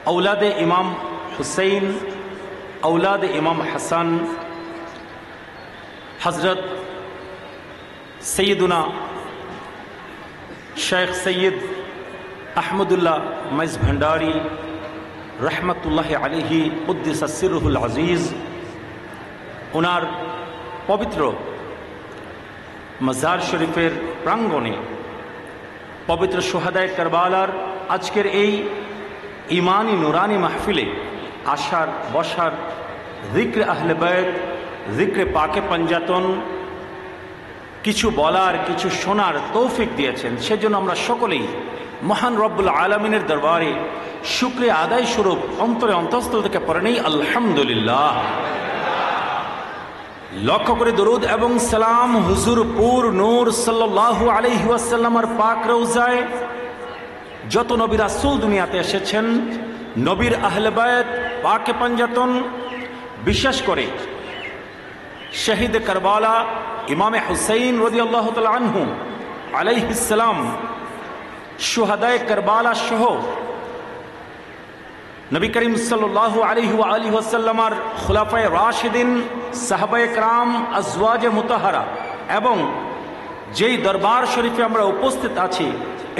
औलाद इमाम हुसैन, औलाद इमाम हसन, हज़रत सैयदुना शेख सैयद अहमदुल्लाह मैज़ भंडारी रहमतुल्लाहि अलैहि कुद्दिस सिर्रुहुल अज़ीज़ उनार पवित्र मजार शरीफेर प्रांगणे पवित्र शुहादाए करबालार आजकेर এই ইমানি নুরানি মাহফিলে আশার বসার যিকরে আহলে বাইত, যিকরে পাকে পঞ্জাতন কিছু বলার কিছু শোনার তৌফিক দিয়েছেন। সেজন্য আমরা সকলেই মহান রব্বুল আলামিনের দরবারে শুকরিয়া আদায় স্বরূপ অন্তরে অন্তঃস্থল থেকে পড়ে নেই আলহামদুলিল্লাহ। লক্ষ্য করে দরুদ এবং সালাম হুজুর পুর নূর সাল্লাল্লাহু আলাইহি ওয়াসাল্লামের পাক রওজায় যত নবী রাসূল দুনিয়াতে এসেছেন, নবীর আহলে বায়ত পাকে পঞ্জাতন, বিশেষ করে শহীদ কারবালা ইমামে হুসাইন রাদিয়াল্লাহু তাআলা আনহু আলাইহিস সালাম, শুহাদায়ে কারবালা সহ নবী করিম সাল্লাল্লাহু আলাইহি ওয়া আলিহি ওয়াসাল্লামের খুলাফায়ে রাশিদিন, সাহাবায়ে কেরাম, আজওয়াজে মুতাহারা এবং যেই দরবার শরীফে আমরা উপস্থিত আছি,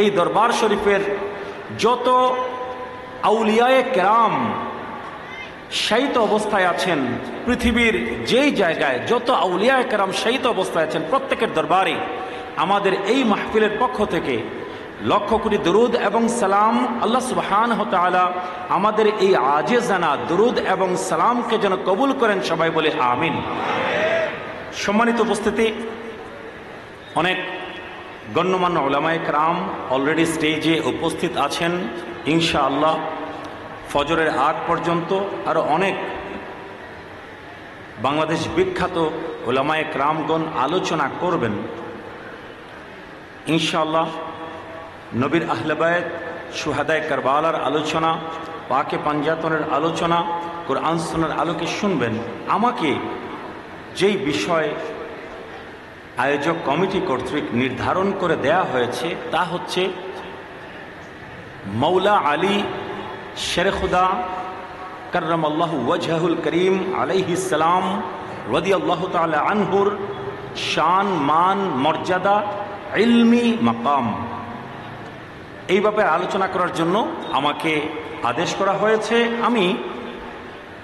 এই দরবার শরীফের যত আউলিয়ায়ে কেরাম শায়িত অবস্থায় আছেন, পৃথিবীর যেই জায়গায় যত আউলিয়ায়ে কেরাম শায়িত অবস্থায় আছেন, প্রত্যেকের দরবারে আমাদের এই মাহফিলের পক্ষ থেকে লক্ষ কোটি দরুদ এবং সালাম। আল্লাহ সুবহানাহু ওয়া তাআলা আমাদের এই আজেজানা দরুদ এবং সালামকে যেন কবুল করেন, সবাই বলে আমিন। সম্মানিত উপস্থিতি, অনেক গণ্যমান্য উলামায়ে কেরাম অলরেডি স্টেজে উপস্থিত আছেন। ইনশাআল্লাহ ফজরের আগ পর্যন্ত আরও অনেক বাংলাদেশ বিখ্যাত উলামায়ে কেরামগণ আলোচনা করবেন ইনশাআল্লাহ। নবীর আহলে বায়ত, শুহাদায়ে কারবালার আলোচনা, পাকে পঞ্জাতনের আলোচনা, কোরআন সুন্নাহর আলোকে শুনবেন। আমাকে যেই বিষয় আয়োজক কমিটি কর্তৃক নির্ধারণ করে দেয়া হয়েছে তা হচ্ছে মৌলা আলী শের খুদা কররামাল্লাহু ওয়াজহুল করিম আলাইহিস সালাম রাদিয়াল্লাহু তাআলা আনহুর শান, মান, মর্যাদা, ইলমি মাকাম, এই ব্যাপারে আলোচনা করার জন্য আমাকে আদেশ করা হয়েছে। আমি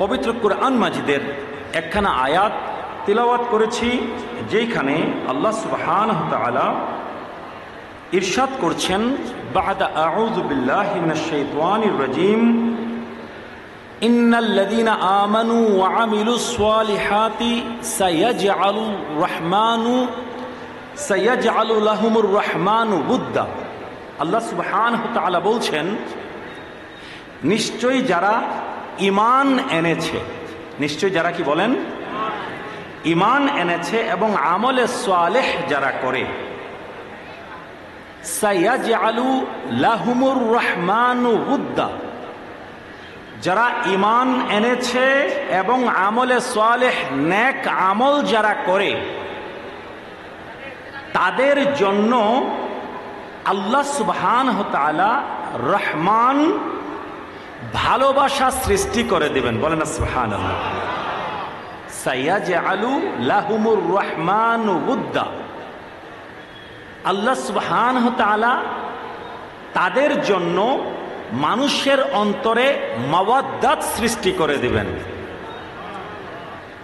পবিত্র কুরআন মাজিদের একখানা আয়াত তিলাওয়াত করেছি, যেখানে আল্লাহ সুবহানাহু ওয়া তাআলা ইরশাদ করছেন, বা'দা আউযু বিল্লাহি মিনাশ শাইতানির রাজীম, ইন্নাল্লাযীনা আমানু ওয়া আমিলুস সালিহাতি সায়াজআলু লাহুমুর রাহমানু বুদ্দা। আল্লাহ সুবহানাহু ওয়া তাআলা বলছেন, নিশ্চয়ই যারা ঈমান এনেছে, নিশ্চয়ই যারা কি বলেন, ঈমান এনেছে এবং আমলে সালেহ যারা করে, সায়াজআলু লাহুমুর রাহমানু বুদ্দা, যারা ঈমান এনেছে এবং আমলে সালেহ নেক আমল যারা করে, তাদের জন্য আল্লাহ সুবহানাহু ওয়া তাআলা রহমান ভালোবাসা সৃষ্টি করে দিবেন। বলেন না সুবহানাল্লাহ। সায়াজআলু লাহুমুর রাহমানু বুদ্দা, আল্লাহ সুবহানাহু ওয়া তাআলা তাদের জন্য মানুষের অন্তরে মাওয়াদ্দাত সৃষ্টি করে দিবেন।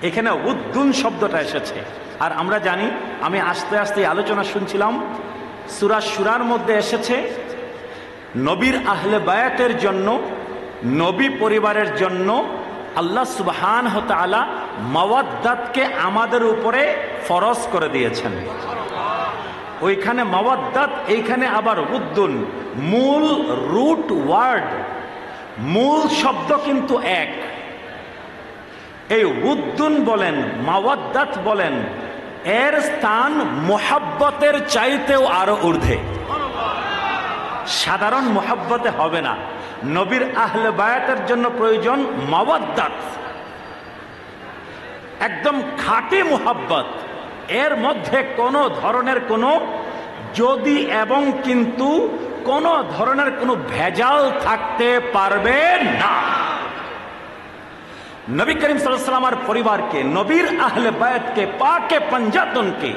এখানে উদ্দুন শব্দটা এসেছে, আর আমরা জানি, আমি আস্তে আস্তে আলোচনা শুনছিলাম, সূরা শুরার মধ্যে এসেছে নবীর আহলে বায়াতের জন্য, নবী পরিবারের জন্য আল্লাহ সুবহানাহু ওয়া তাআলা মাওয়াদ্দাতকে আমাদের উপরে ফরজ করে দিয়েছেন। ওইখানে মাওয়াদ্দাত, এইখানে আবার উদ্দুন, মূল রুট ওয়ার্ড, মূল শব্দ কিন্তু এক। এই উদ্দুন বলেন, মাওয়াদ্দাত বলেন, এর স্থান মোহাব্বতের চাইতেও আরো ঊর্ধ্বে। সাধারণ মোহাব্বতে হবে না, নবীর আহলে বায়াতের জন্য প্রয়োজন মাওয়াদ্দাত, একদম খাঁটি মোহাব্বত। এর মধ্যে কোনো ধরনের কোনো যদি এবং কিন্তু কোনো ধরনের কোনো ভেজাল থাকতে পারবে না। নবী করিম সাল্লাল্লাহু আলাইহি ওয়াসাল্লামের পরিবারকে, নবীর আহলে বায়াতকে, পাকে পঞ্জাতনকে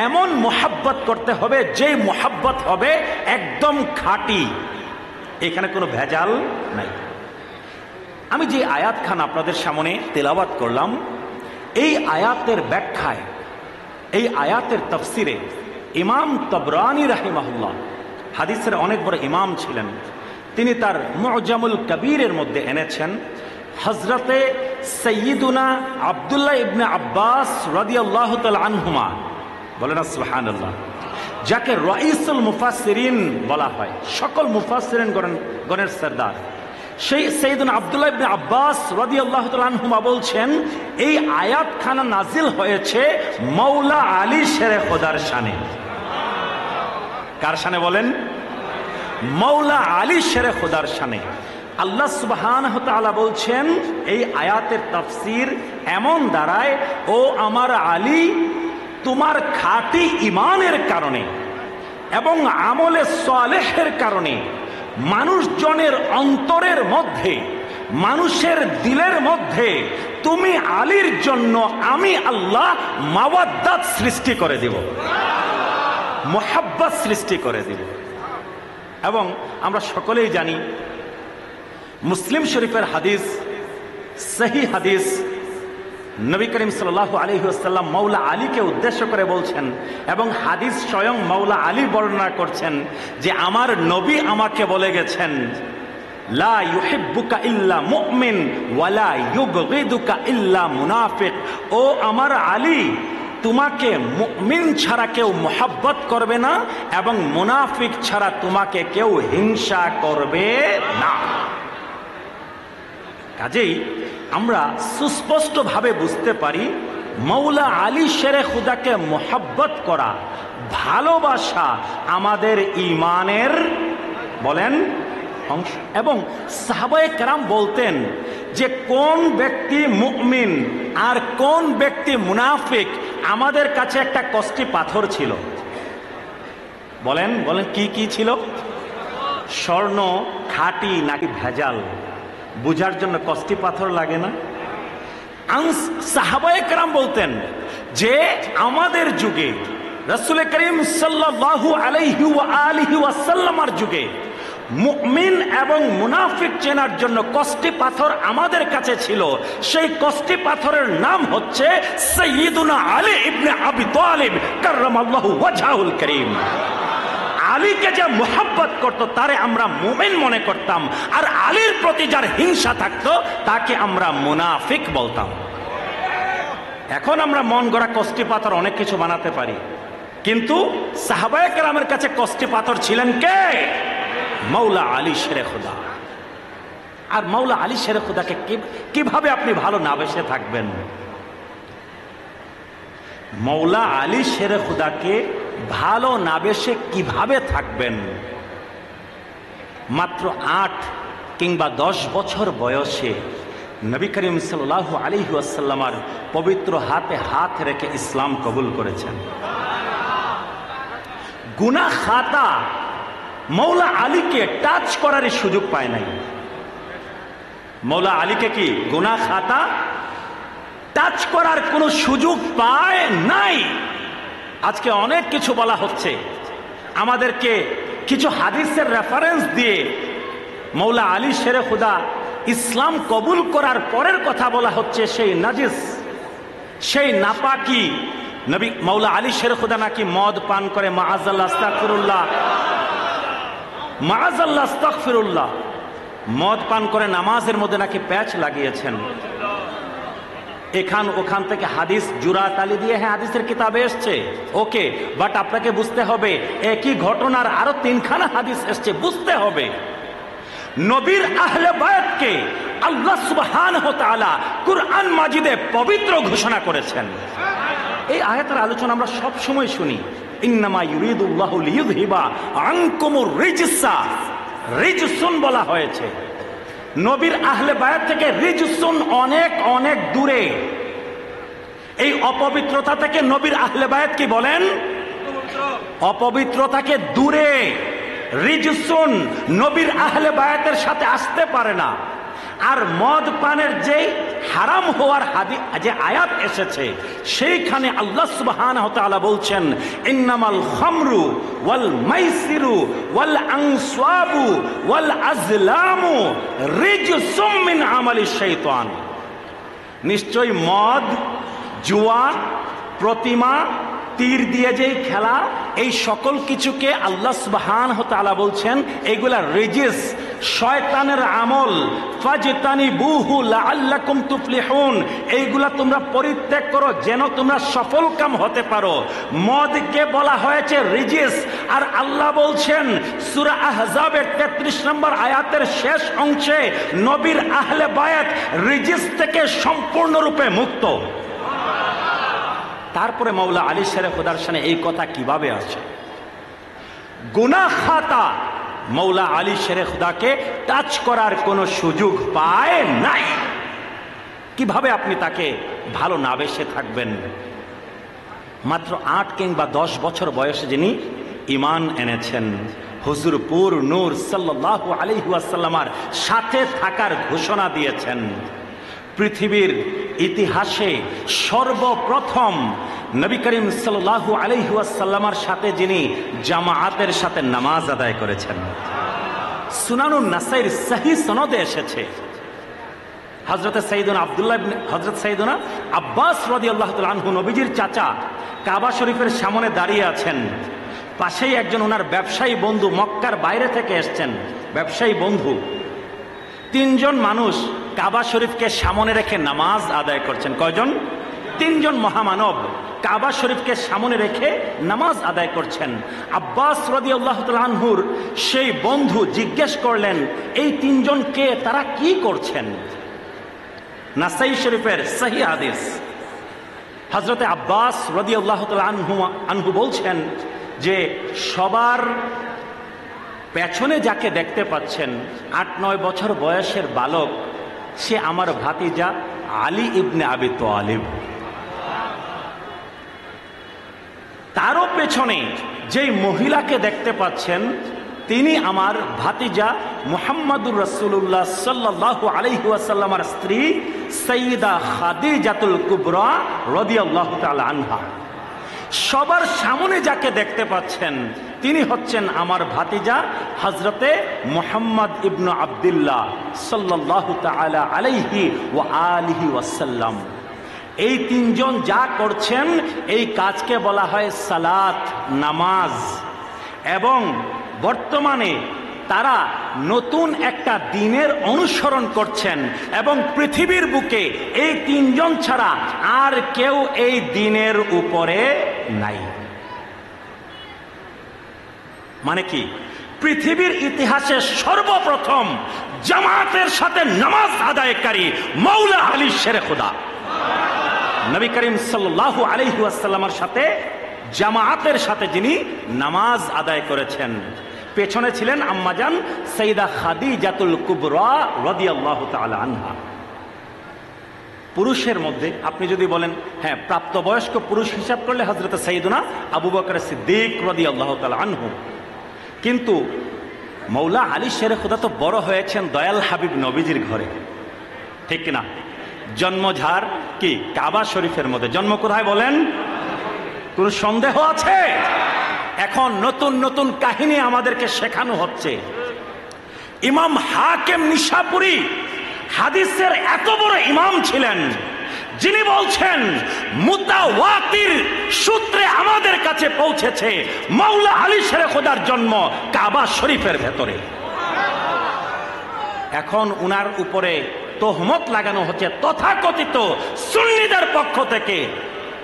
এমন মোহাব্বত করতে হবে যে মোহাব্বত হবে একদম খাঁটি, এখানে কোনো ভেজাল নাই। আমি যে আয়াত খান আপনাদের সামনে তেলাওয়াত করলাম, এই আয়াতের ব্যাখ্যায়, এই আয়াতের তাফসিরে ইমাম তাবরানী রাহিমাহুল্লাহ, হাদিসের অনেক বড় ইমাম ছিলেন, তিনি তার মুআজামুল কবীরের মধ্যে এনেছেন হযরতে সাইয়্যিদুনা আব্দুল্লাহ ইবনে আব্বাস রাদিয়াল্লাহু তাআলা আনহুমা, বলেন সুবহানাল্লাহ, যাকে রাইসুল মুফাসসিরিন বলা হয়, সকল মুফাসসিরিন গণের সরদার, সেই সাইয়্যিদুনা আব্দুল্লাহ ইবনে আব্বাস রাদিয়াল্লাহু তাআলা আনহুমা বলছেন, এই আয়াতখানা নাজিল হয়েছে মাওলা আলী শেরে খোদার শানে। কার শানে বলেন? মাওলা আলী শেরে খোদার শানে। আল্লাহ সুবহানাহু ওয়া তাআলা বলছেন, এই আয়াতের তাফসীর এমন দাঁড়ায়, ও আমার আলী, তোমার খাঁটি ঈমানের কারণে এবং আমলে সালেহের কারণে মানুষজনের অন্তরের মধ্যে, মানুষের দিলের মধ্যে তুমি আলীর জন্য আমি আল্লাহ মাওয়াদ্দাত সৃষ্টি করে দিব, মুহাব্বত সৃষ্টি করে দিব। এবং আমরা সকলেই জানি, মুসলিম শরীফের হাদিস, সহি হাদিস, নবী করিম সাল্লাল্লাহু আলাইহি ওয়াসাল্লাম মাওলা আলীকে উদ্দেশ্য করে বলছেন, এবং হাদিস স্বয়ং মাওলা আলী বর্ণনা করছেন যে আমার নবী আমাকে বলে গেছেন, লা ইউহিব্বুকা ইল্লা মুমিন ওয়ালা ইউবগিদুকা ইল্লা মুনাফিক। ও আমার আলী, তোমাকে মুমিন ছাড়া কেউ মোহাব্বত করবে না এবং মুনাফিক ছাড়া তোমাকে কেউ হিংসা করবে না। কাজেই আমরা সুস্পষ্টভাবে বুঝতে পারি, মাওলা আলী শেরে খুদাকে মোহাব্বত করা, ভালোবাসা আমাদের ঈমানের, বলেন, অংশ। এবং সাহাবায়ে কেরাম বলতেন যে কোন ব্যক্তি মুমিন আর কোন ব্যক্তি মুনাফিক, আমাদের কাছে একটা কষ্টি পাথর ছিল। বলেন বলেন, কি কি ছিল? স্বর্ণ খাঁটি নাকি ভেজাল বুঝার জন্য কষ্টি পাথর লাগে না? সাহাবায়ে কেরাম বলতেন যে আমাদের যুগে, রাসূল করিম সাল্লাল্লাহু আলাইহি ওয়া আলিহি ওয়াসাল্লামের যুগে মুমিন এবং মুনাফিক চেনার জন্য কষ্টি পাথর আমাদের কাছে ছিল। সেই কষ্টি পাথরের নাম হচ্ছে সাইয়্যিদুনা আলী ইবনে আবি তালিব কাররামাল্লাহু ওয়াজহাহুল কারীম। আলীকে যে মোহাব্বত করত তারে আমরা মুমিন মনে করতাম, আর আলীর প্রতি যার হিংসা থাকতো তাকে আমরা মুনাফিক বলতাম। এখন আমরা মন গড়া কষ্টি পাথর অনেক কিছু বানাতে পারি, কিন্তু সাহাবায়ে কেরামের কাছে কষ্টি পাথর ছিলেন কে? মাওলা আলী শেরে খুদা। আর মাওলা আলী শেরে খুদাকে কিভাবে আপনি ভালো না বেসে থাকবেন? মাওলা আলী শেরে খুদাকে ভালো না বেসে কিভাবে থাকবেন? মাত্র 8 কিংবা 10 বছর বয়সে নবী করিম সাল্লাল্লাহু আলাইহি ওয়াসাল্লামের পবিত্র হাতে হাত রেখে ইসলাম কবুল করেছেন। গুনাহ খাতা মাওলা আলীকে টাচ করার সুযোগ পায় নাই। মাওলা আলীকে কি গুনাহ খাতা টাচ করার কোনো সুযোগ পায় নাই। আজকে অনেক কিছু বলা হচ্ছে, আমাদেরকে কিছু হাদিসের রেফারেন্স দিয়ে মাওলা আলী শেরে খুদা ইসলাম কবুল করার পরের কথা বলা হচ্ছে। সেই নাজিস, সেই নাপাকি, নবী মাওলা আলী শেরে খুদা নাকি মদ পান করে, মাআযাল্লাহ আস্তাগফিরুল্লাহ, মাআযাল্লাহ আস্তাগফিরুল্লাহ, মদ পান করে নামাজের মধ্যে নাকি প্যাচ লাগিয়েছেন। ওখান থেকে হাদিস জুরা তালি দিয়ে, হ্যাঁ হাদিসের কিতাবে এসছে, ওকে, বাট আপনাকে বুঝতে হবে একই ঘটনার আরো 3খানা হাদিস এসছে, বুঝতে হবে। নবীর আহলে বায়াতকে আল্লাহ সুবহানাহু ওয়া তাআলা কুরআন মাজিদে পবিত্র ঘোষণা করেছেন। এই আয়াতের আলোচনা আমরা সব সময় শুনি, ইন্নামা ইউরিদুল্লাহু লিইয়ুযহিবা আনকুমুর রিজসা, রিজসুন বলা হয়েছে। নবীর আহলে বায়াত থেকে রিজসুন অনেক অনেক দূরে। এই অপবিত্রতা থেকে নবীর আহলে বায়াত কি বলেন? অপবিত্রতাকে দূরে রিজসুন, নবীর আহলে বায়াতের সাথে আসতে পারে না। আর মদ পানের যে হারাম হওয়ার যে আয়াত এসেছে সেইখানে আল্লাহ সুবহানাহু ওয়া তাআলা বলছেন, ইন্নামাল খামরু ওয়াল মাইসিরু ওয়াল আনসাবু ওয়াল আজলামু রিজসুম মিন আমালিশ শাইতান। নিশ্চয় মদ, জুয়া, প্রতিমা, তীর দিয়ে যেই খেলা, এই সকল কিছুকে আল্লাহ সুবহানাহু ওয়া তাআলা বলছেন এগুলা রিজিস, শয়তানের আমল। ফাজতানিবুহু লাআল্লাকুম তুফলিহুন, এইগুলা তোমরা পরিত্যাগ করো যেন তোমরা সফলকাম হতে পারো। মদকে বলা হয়েছে রিজিস, আর আল্লাহ বলছেন সূরা আহজাবের 33 নম্বর আয়াতের শেষ অংশে নবীর আহলে বায়াত রিজিস থেকে সম্পূর্ণরূপে মুক্ত। তারপরে মাওলা আলী শেরে খুদার শানে এই কথা কিভাবে আসে? গুনাহ খাতা মাওলা আলী শেরে খুদাকে টাচ করার কোনো সুযোগ পায় নাই। কিভাবে আপনি তাকে ভালো না বেসে থাকবেন? মাত্র 8 কিংবা 10 বছর বয়সে যিনি ঈমান এনেছেন, হুজুর পুর নূর সাল্লাল্লাহু আলাইহি ওয়াসাল্লামের সাথে থাকার ঘোষণা দিয়েছেন। পৃথিবীর ইতিহাসে সর্বপ্রথম নবী করিম সাল্লাল্লাহু আলাইহি ওয়াসাল্লামের সাথে যিনি জামাআতের সাথে নামাজ আদায় করেছেন, সুনানুন নাসাইর সহিহ সনদে এসেছে। হযরত সাইয়্যিদুনা আব্বাস রাদিয়াল্লাহু তাআলা আনহু, নবীজির চাচা, কাবা শরীফের সামনে দাঁড়িয়ে আছেন। পাশেই একজন ওনার ব্যবসায়ী বন্ধু, মক্কার বাইরে থেকে এসেছেন ব্যবসায়ী বন্ধু। 3 জন মানুষ কাবা শরীফকে সামনে রেখে নামাজ আদায় করছেন। কয়জন? 3 জন মহামানব কাবা শরীফকে সামনে রেখে নামাজ আদায় করছেন। আব্বাস রাদিয়াল্লাহু তাআলা আনহুর সেই বন্ধু জিজ্ঞেস করলেন, এই 3 জন কে, তারা কি করছেন? নাসাই শরীফের সহিহ হাদিস। হযরতে আব্বাস রাদিয়াল্লাহু তাআলা আনহু বলছেন যে সবার পেছনে যাকে দেখতে পাচ্ছেন 8-9 বছর বয়সের বালক, সে আমার ভাতিজা আলী ইবনে আবি তালিব। তারও পেছনে যেই মহিলাকে দেখতে পাচ্ছেন তিনি আমার ভাতিজা মুহাম্মাদুর রাসূলুল্লাহ সাল্লাল্লাহু আলাইহি ওয়াসাল্লামের স্ত্রী সাইয়্যিদা খাদিজাতুল কুবরা রাদিয়াল্লাহু তাআলা আনহা। সবার সামনে যাকে দেখতে পাচ্ছেন তিনি হচ্ছেন আমার ভাতিজা হযরতে মুহাম্মদ ইবনে আব্দুল্লাহ সাল্লাল্লাহু তাআলা আলাইহি ওয়া আলিহি ওয়াসাল্লাম। এই 3 জন যা করছেন এই কাজকে বলা হয় সালাত, নামাজ। এবং বর্তমানে তারা নতুন একটা দ্বীনের অনুসরণ করছেন এবং পৃথিবীর বুকে এই 3 জন ছাড়া আর কেউ এই দ্বীনের উপরে নাই। মানে কি? পৃথিবীর ইতিহাসে সর্বপ্রথম জামাতের সাথে নামাজ আদায়কারী মাওলা আলী শেরে খুদা নবী করিম সাল্লাল্লাহু আলাইহি ওয়াসাল্লামের সাথে জামাতের সাথে যিনি নামাজ আদায় করেছেন। পেছনে ছিলেন আম্মাজান সাইয়্যিদা খাদিজাতুল কুবরা রাদিয়াল্লাহু তাআলা আনহা। পুরুষের মধ্যে আপনি যদি বলেন হ্যাঁ প্রাপ্তবয়স্ক পুরুষ হিসাব করলে হযরত সাইয়্যিদুনা আবু বকর সিদ্দিক রাদিয়াল্লাহু তাআলা আনহু। কিন্তু মাওলা আলী শেরে খুদা তো বড় হয়েছেন দয়াল হাবিব নবীজির ঘরে, ঠিক কিনা? জন্মঝাড় কি কাবা শরীফের মধ্যে। জন্ম কোথায় বলেন? কোন সন্দেহ আছে? এখন নতুন নতুন কাহিনী আমাদেরকে শেখানো হচ্ছে। ইমাম হাকিম নিশাপুরী হাদিসের এত বড় ইমাম ছিলেন যিনি বলছেন মুতাওয়াতির সূত্রে আমাদের কাছে পৌঁছেছে মাওলা আলী শেরে খুদার জন্ম কাবা শরীফের ভেতরে। এখন উনার উপরে তোহমত লাগানো হচ্ছে তথাকথিত সুন্নিদের পক্ষ থেকে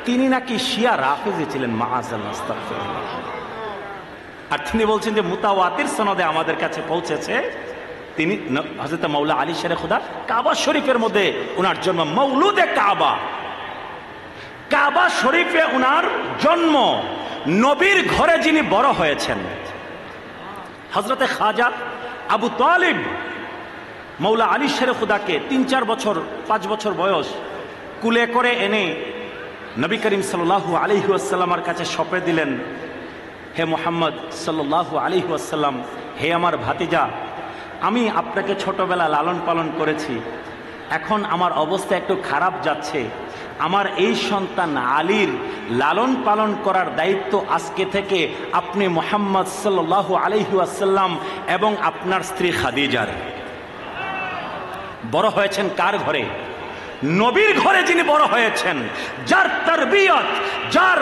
তিনি নাকি শিয়া রাফেজি ছিলেন, মাআযাল্লাহ, আস্তাগফিরুল্লাহ। আর তিনি বলছেন যে মুতাওয়াতির সনদে আমাদের কাছে পৌঁছেছে তিনি হযরত মাওলা আলী শেরে খুদা কাবা শরীফের মধ্যে উনার জন্ম। মৌলুদে কাবা, কাবা শরীফে উনার জন্ম। নবীর ঘরে যিনি বড় হয়েছেন হযরতে খাজা আবু তালিব মাওলা আলী শেরে খুদাকে 3-4 বছর 5 বছর বয়স কুলে করে এনে নবী করিম সাল্লাল্লাহু আলাইহি ওয়াসাল্লামের কাছে সঁপে দিলেন। হে মুহাম্মদ সাল্লাল্লাহু আলাইহি ওয়াসাল্লাম, হে আমার ভাতিজা, আমি আপনাকে ছোটবেলা লালন পালন করেছি, এখন আমার অবস্থা একটু খারাপ যাচ্ছে, আমার এই সন্তান আলীর লালন পালন করার দায়িত্ব আজকে থেকে আপনি মুহাম্মদ সাল্লাল্লাহু আলাইহি ওয়াসাল্লাম এবং আপনার স্ত্রী খাদিজার। বড় হয়েছেন কার ঘরে? নবীর ঘরে যিনি বড় হয়েছেন, যার তারবিয়ত, যার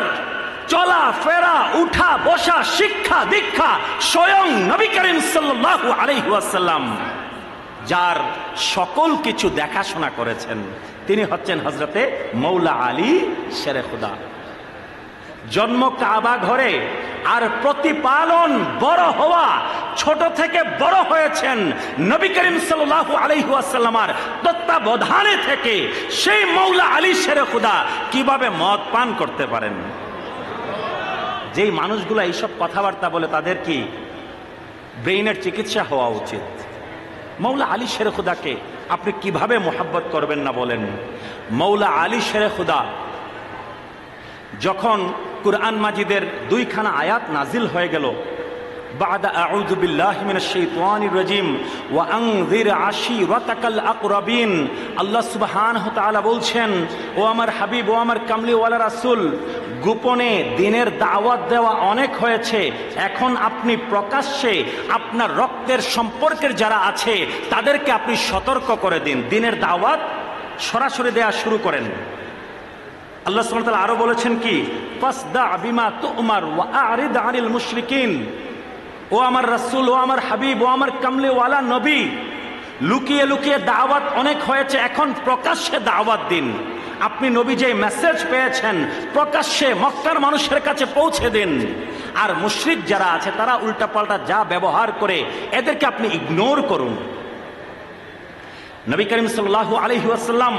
চলা ফেরা উঠা বসা শিক্ষা দীক্ষা স্বয়ং নবী করিম সাল্লাল্লাহু আলাইহি ওয়াসাল্লাম, যার সকল কিছু দেখাশোনা করেছেন, তিনি হচ্ছেন হযরতে মৌলা আলী শেরে খুদা। জন্ম কাবা ঘরে আর প্রতিপালন বড় হওয়া, ছোট থেকে বড় হয়েছেন নবী করিম সাল্লাল্লাহু আলাইহি ওয়াসাল্লামের তত্ত্বাবধানে থেকে। সেই মৌলা আলী শেরে খুদা কিভাবে মদ পান করতে পারেন? যেই মানুষগুলো এইসব কথাবার্তা বলে তাদের কি ব্রেইনের চিকিৎসা হওয়া উচিত। মৌলা আলী শেরে খুদাকে আপনি কিভাবে মোহাব্বত করবেন না বলেন? মৌলা আলী শেরে খুদা যখন কুরআন মাজিদের দুইখানা আয়াত নাজিল হয়ে গেল, বাদা আউযু বিল্লাহি মিনাশ শাইতানির রাজিম ওয়া আনযির আশিরাতাকাল আকরাবিন, আল্লাহ সুবহানাহু ওয়া তাআলা বলছেন, ও আমার হাবিব, ও আমার কামলিওয়ালা রাসূল, গোপনে দিনের দাওয়াত দেওয়া অনেক হয়েছে, এখন আপনি প্রকাশ্যে আপনার রক্তের সম্পর্কের যারা আছে তাদেরকে আপনি সতর্ক করে দিন, দিনের দাওয়াত সরাসরি দেয়া শুরু করেন। আল্লাহ সুবহানাহু ওয়া তাআলা আরো বলেছেন কি, ফাসদা বিমা তুমার ওয়া আরিদ আনিল মুশরিকিন, ও আমার রাসূল, ও আমার হাবিব, ও আমার কামলিওয়ালা নবী, লুকিয়ে লুকিয়ে দাওয়াত অনেক হয়েছে, এখন প্রকাশ্যে দাওয়াত দিন। আপনি নবী যে মেসেজ পেয়েছেন প্রকাশ্যে মক্কার মানুষের কাছে পৌঁছে দিন। আর মুশরিক যারা আছে তারা উল্টাপাল্টা যা ব্যবহার করে এদেরকে আপনি ইগনোর করুন। নবী করিম সাল্লাল্লাহু আলাইহি ওয়াসাল্লাম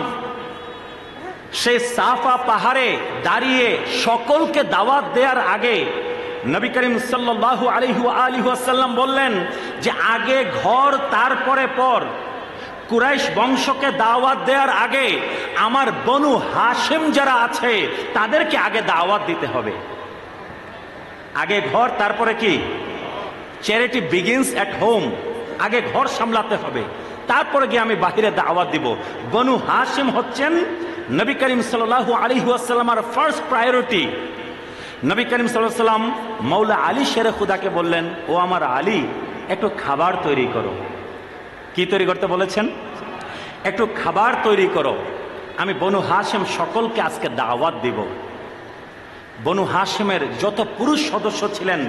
সেই সাফা পাহাড়ে দাঁড়িয়ে সকলকে দাওয়াত দেওয়ার আগে নবী করিম সাল্লাল্লাহু আলাইহি ওয়াসাল্লাম বললেন যে আগে ঘর তারপরে পর। কুরাইশ বংশকে দাওয়াত দেওয়ার আগে আমার বনু হাশেম যারা আছে তাদেরকে আগে দাওয়াত দিতে হবে। আগে ঘর তারপরে কি? Charity begins at home. আগে ঘর সামলাতে হবে, তারপরে গিয়ে আমি বাহিরে দাওয়াত দিব। বনু হাশেম হচ্ছেন নবী করিম সাল্লাল্লাহু আলাইহি ওয়াসাল্লামের ফার্স্ট প্রায়োরিটি। নবী করিম সাল্লাল্লাহু আলাইহি ওয়াসাল্লাম মৌলা আলী শেরে খুদাকে বললেন, ও আমার আলী, একটু খাবার তৈরি করো। কি তৈরি করতে বলেছেন? একটু খাবার তৈরি করো, আমি বনু হাশেম সকলকে আজকে দাওয়াত দিব। বনু হাশেমের যত পুরুষ সদস্য ছিলেন,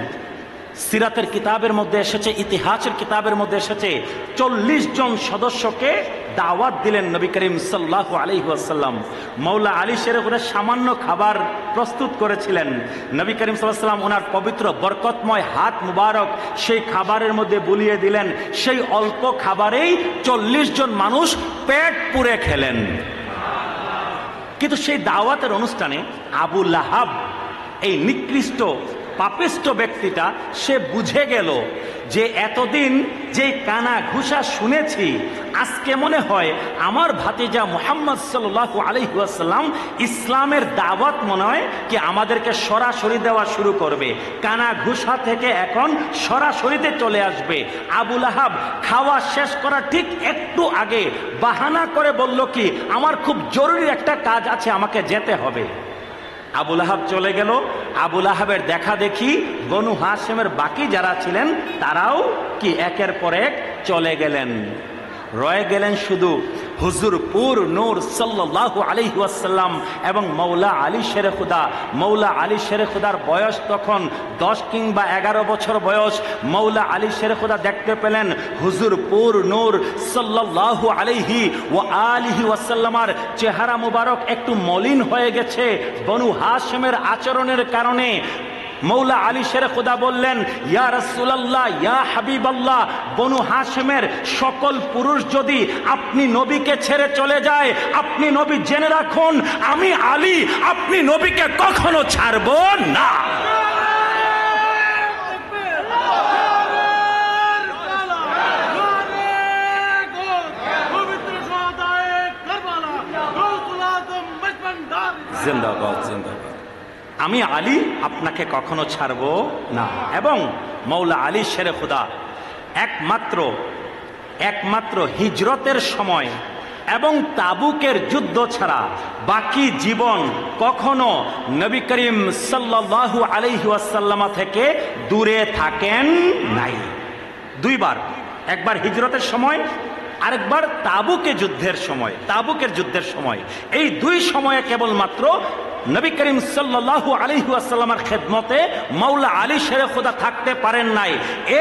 সিরাতের কিতাবের মধ্যে এসেছে, ইতিহাসের কিতাবের মধ্যে এসেছে, 40 জন সদস্যকে দাওয়াত দিলেন নবী করিম সাল্লাল্লাহু আলাইহি ওয়াসাল্লাম। মৌলা আলী শেরে খুদা সামান্য খাবার প্রস্তুত করেছিলেন। নবী করিম সাল্লাল্লাহু আলাইহি ওয়াসাল্লাম ওনার পবিত্র বরকতময় হাত মুবারক সেই খাবারের মধ্যে বুলিয়ে দিলেন। সেই অল্প খাবারেই 40 জন মানুষ পেট পুরে খেলেন। কিন্তু সেই দাওয়াতের অনুষ্ঠানে আবু লাহাব, এই নিকৃষ্ট পাপিষ্ট ব্যক্তিটা, সে বুঝে গেল যে এতদিন যে কানা ঘুষা শুনেছি, আজকে মনে হয় আমার ভাতিজা মুহাম্মদ সাল্লাল্লাহু আলাইহি ওয়াসাল্লাম ইসলামের দাওয়াত মনে হয় কি আমাদেরকে সরাসরি দেওয়া শুরু করবে। কানা ঘুষা থেকে এখন সরাসরিতে চলে আসবে। আবু লাহাব খাওয়া শেষ করার ঠিক একটু আগে বাহানা করে বলল কি, আমার খুব জরুরি একটা কাজ আছে, আমাকে যেতে হবে। আবু লাহাব চলে গেল। আবু লাহাবের দেখা দেখি বনু হাশেমের বাকি যারা ছিলেন তারাও কি একের পর এক চলে গেলেন। রয়ে গেলেন শুধু হুজুর পুর নূর সাল্লাল্লাহু আলাইহি ওয়াসাল্লাম এবং মৌলা আলী শেরে খুদা। মৌলা আলী শেরে খুদার বয়স তখন 10 কিংবা 11 বছর বয়স। মৌলা আলী শেরে খুদা দেখতে পেলেন হুজুর পুর নূর সাল্লাল্লাহু আলাইহি ওয়া আলিহি ওয়াসাল্লামের চেহারা মুবারক একটু মলিন হয়ে গেছে বনু হাশেমের আচরণের কারণে। মৌলা আলী শেরে খুদা বললেন, ইয়া রাসূলুল্লাহ, ইয়া হাবিবাল্লাহ, বনু হাশেমের সকল পুরুষ যদি আপনি নবীকে ছেড়ে চলে যায়, আপনি নবী জেনে রাখুন, আমি আলী আপনি নবীকে কখনো ছাড়ব না। জিন্দাবাদ, জিন্দাবাদ। আমি আলী আপনাকে কখনো ছাড়ব না। এবং মৌলা আলী শেরে খুদা একমাত্র হিজরতের সময় এবং তাবুকের যুদ্ধ ছাড়া বাকি জীবন কখনো নবী করিম সাল্লাল্লাহু আলাইহি ওয়াসাল্লাম থেকে দূরে থাকেন নাই। দুইবার, একবার হিজরতের সময়, আরেকবার তাবুকের যুদ্ধের সময়। এই দুই সময়ে কেবলমাত্র নবী করিম সাল্লাল্লাহু আলাইহি ওয়াসাল্লামের খেদমতে মৌলা আলী শেরে খুদা থাকতে পারেন নাই।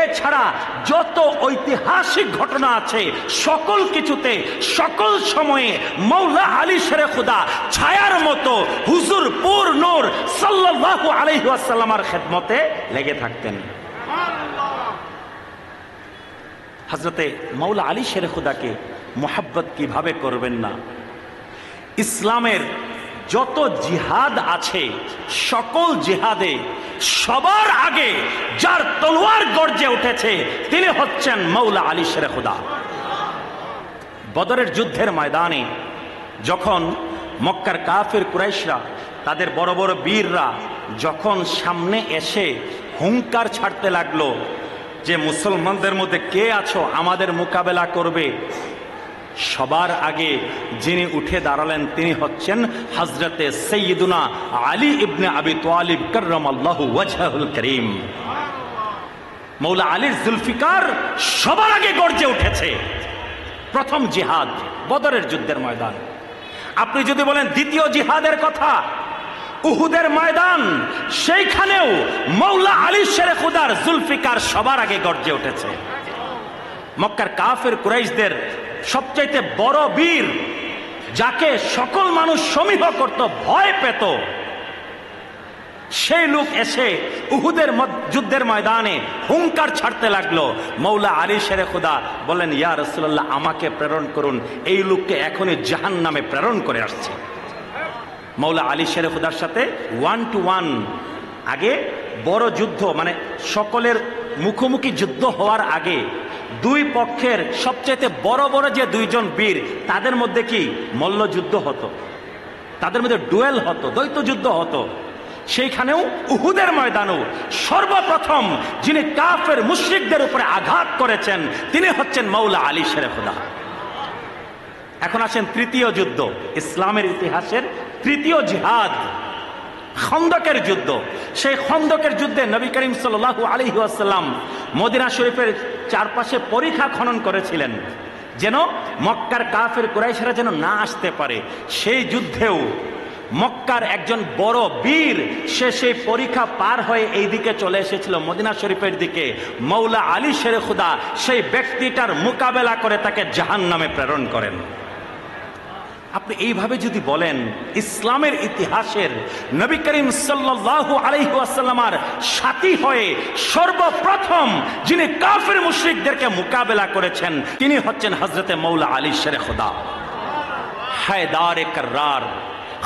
এছাড়া যত ঐতিহাসিক ঘটনা আছে সকল কিছুতে সকল সময়ে মৌলা আলী শেরে খুদা ছায়ার মতো হুজুর পুর নূর সাল্লাল্লাহু আলাইহি ওয়াসাল্লামের খেদমতে লেগে থাকতেন। হযরতে মৌলা আলী শেরে খুদাকে মোহাব্বত কিভাবে করবেন না? ইসলামের যত জিহাদ আছে সকল জিহাদে সবার আগে যার তলোয়ার গর্জে উঠেছে তিনি হচ্ছেন মৌলা আলী শেরে খুদা। বদরের যুদ্ধের ময়দানে যখন মক্কার কাফির কুরাইশরা, তাদের বড় বড় বীররা যখন সামনে এসে হুঙ্কার ছাড়তে লাগলো যে মুসলমানদের মধ্যে কে আছো আমাদের মোকাবেলা করবে, সবার আগে যিনি উঠে দাঁড়ালেন তিনি হচ্ছেন হযরতে সাইয়্যিদুনা আলী ইবনে আবি তালিব কাররামাল্লাহু ওয়াজহুল করিম। মৌলা আলীর জুলফিকার সবার আগে গর্জে উঠেছে। প্রথম জিহাদ বদরের যুদ্ধের ময়দান। আপনি যদি বলেন দ্বিতীয় জিহাদের কথা, উহুদের ময়দান, সেইখানেও মৌলা আলী শেরে খুদার জুলফিকার সবার আগে গর্জে উঠেছে। মক্কার কাফের কুরাইশদের সবচাইতে বড় বীর, যাকে সকল মানুষ সমীহ করত, ভয় পেত, সেই লোক এসে উহুদের যুদ্ধের ময়দানে হুঙ্কার ছাড়তে লাগলো। মৌলা আলী শেরে খুদা বলেন, ইয়া রাসূলুল্লাহ আমাকে প্রেরণ করুন, এই লোককে এখনই জাহান্নামে প্রেরণ করে আসছে। মৌলা আলী শেরে খুদার সাথে 1 to 1 আগে বড় যুদ্ধ, মানে সকলের মুখোমুখি যুদ্ধ হওয়ার আগে দুই পক্ষের সবচেয়ে বড় বড় যে দুইজন বীর, তাদের মধ্যে কি মল্লযুদ্ধ হতো, তাদের মধ্যে ডুয়েল হতো, দ্বৈত যুদ্ধ হতো। সেইখানেও উহুদের ময়দানেও সর্বপ্রথম যিনি কাফের মুশরিকদের উপরে আঘাত করেছেন তিনি হচ্ছেন মৌলা আলী শেরে খুদা। এখন আসেন তৃতীয় যুদ্ধ, ইসলামের ইতিহাসের তৃতীয় জিহাদ, খন্দকের যুদ্ধ। সেই খন্দকের যুদ্ধে নবী করিম সাল্লাল্লাহু আলাইহি ওয়াসাল্লাম মদিনা শরীফের চারপাশে পরিখা খনন করেছিলেন যেন মক্কার কাফের কুরাইশরা যেন না আসতে পারে। সেই যুদ্ধেও মক্কার একজন বড় বীর সে সেই পরিখা পার হয়ে এই দিকে চলে এসেছিল মদিনা শরীফের দিকে। মৌলা আলী শেরে খুদা সেই ব্যক্তিটার মোকাবেলা করে তাকে জাহান্নামে প্রেরণ করেন। আপনি এইভাবে যদি বলেন, ইসলামের ইতিহাসের নবী করিম সাল্লাল্লাহু আলাইহি ওয়াসাল্লামের সাথী হয়ে সর্বপ্রথম যিনি কাফের মুশরিকদেরকে মোকাবেলা করেছেন তিনি হচ্ছেন হযরতে মৌলা আলী শেরে খুদা। হায়দারে কাররার,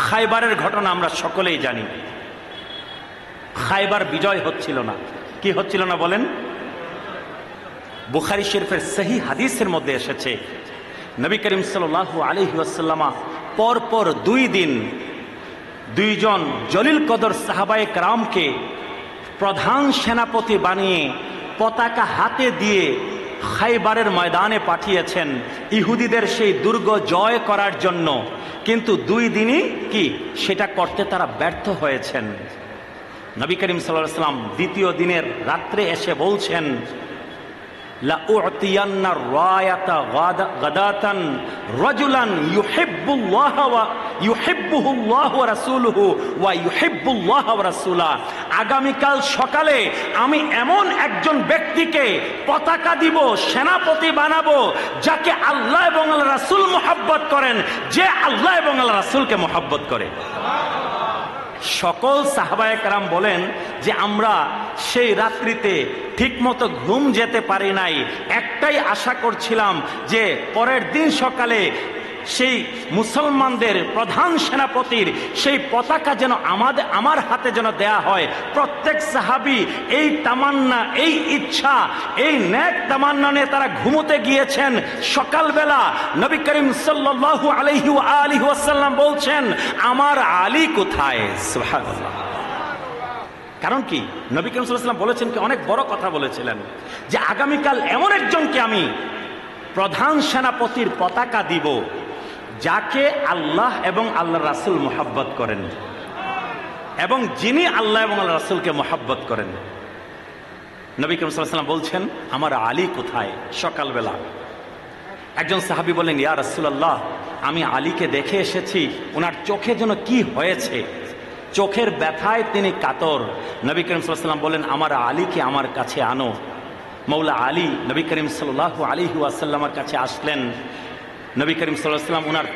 খায়বারের ঘটনা আমরা সকলেই জানি। খায়বার বিজয় হচ্ছিল না, কি হচ্ছিল না বলেন? বুখারী শরীফের সহিহ হাদিসের মধ্যে এসেছে নবী করিম সাল্লাল্লাহু আলাইহি ওয়াসাল্লাম পরপর 2 দিন দুইজন জলিল কদর সাহাবায়ে কেরামকে প্রধান সেনাপতি বানিয়ে পতাকা হাতে দিয়ে খায়বারের ময়দানে পাঠিয়েছেন ইহুদিদের সেই দুর্গ জয় করার জন্য। কিন্তু 2 দিনই কি সেটা করতে তারা ব্যর্থ হয়েছেন। নবী করিম সাল্লাল্লাহু আলাইহি ওয়াসাল্লাম দ্বিতীয় দিনের রাত্রে এসে বলছেন, লাউতিয়ান্না রায়াতা গাদাতান রাজুলান ইউহিব্বুল্লাহ ওয়া ইউহিব্বুহুল্লাহ ওয়া রাসূলুহু ওয়া ইউহিব্বুল্লাহ ওয়া রাসূলা। আগামীকাল সকালে আমি এমন একজন ব্যক্তিকে পতাকা দিব, সেনাপতি বানাবো, যাকে আল্লাহ এবং আল্লাহ রাসূল মুহাব্বত করেন, যে আল্লাহ এবং আল্লাহ রাসূলকে মুহাব্বত করে। সকল সাহাবায়ে কেরাম বলেন যে আমরা সেই রাত্রিতে ঠিকমতো ঘুম যেতে পারি নাই, একটাই আশা করছিলাম যে পরের দিন সকালে সেই মুসলমানদের প্রধান সেনাপতির সেই পতাকা যেন আমার হাতে যেন দেয়া হয়। প্রত্যেক সাহাবী এই তামান্না, এই ইচ্ছা, এই নেক তামান্না নিয়ে তারা ঘুমোতে গিয়েছেন। সকালবেলা নবী করিম সাল্লাল্লাহু আলাইহি ওয়া আলিহি ওয়াসাল্লাম বলছেন, আমার আলী কোথায়? সুবহানাল্লাহ। কারণ কি, নবী করিম সাল্লাল্লাহু আলাইহি ওয়াসাল্লাম বলেছেন কি, অনেক বড় কথা বলেছিলেন যে আগামীকাল এমন একজনকে আমি প্রধান সেনাপতির পতাকা দিব যাকে আল্লাহ এবং আল্লাহ রাসূল মুহাব্বত করেন, এবং যিনি আল্লাহ এবং আল্লাহ রাসূলকে মুহাব্বত করেন। নবী করিম সাল্লাল্লাহু আলাইহি ওয়াসাল্লাম বলছেন, আমার আলী কোথায়? সকালবেলা একজন সাহাবী বলেন, ইয়া রাসূলুল্লাহ, আমি আলীকে দেখে এসেছি, ওনার চোখে যেন কি হয়েছে, চোখের ব্যথায় তিনি কাতর। নবী করিম সাল্লাল্লাহু আলাইহি ওয়াসাল্লাম বলেন, আমার আলীকে আমার কাছে আনো। মৌলা আলী নবী করিম সাল্লাল্লাহু আলাইহি ওয়াসাল্লামের কাছে আসলেন। নবী করিম সাল্লাল্লাহু আলাইহি ওয়াসাল্লাম ওনার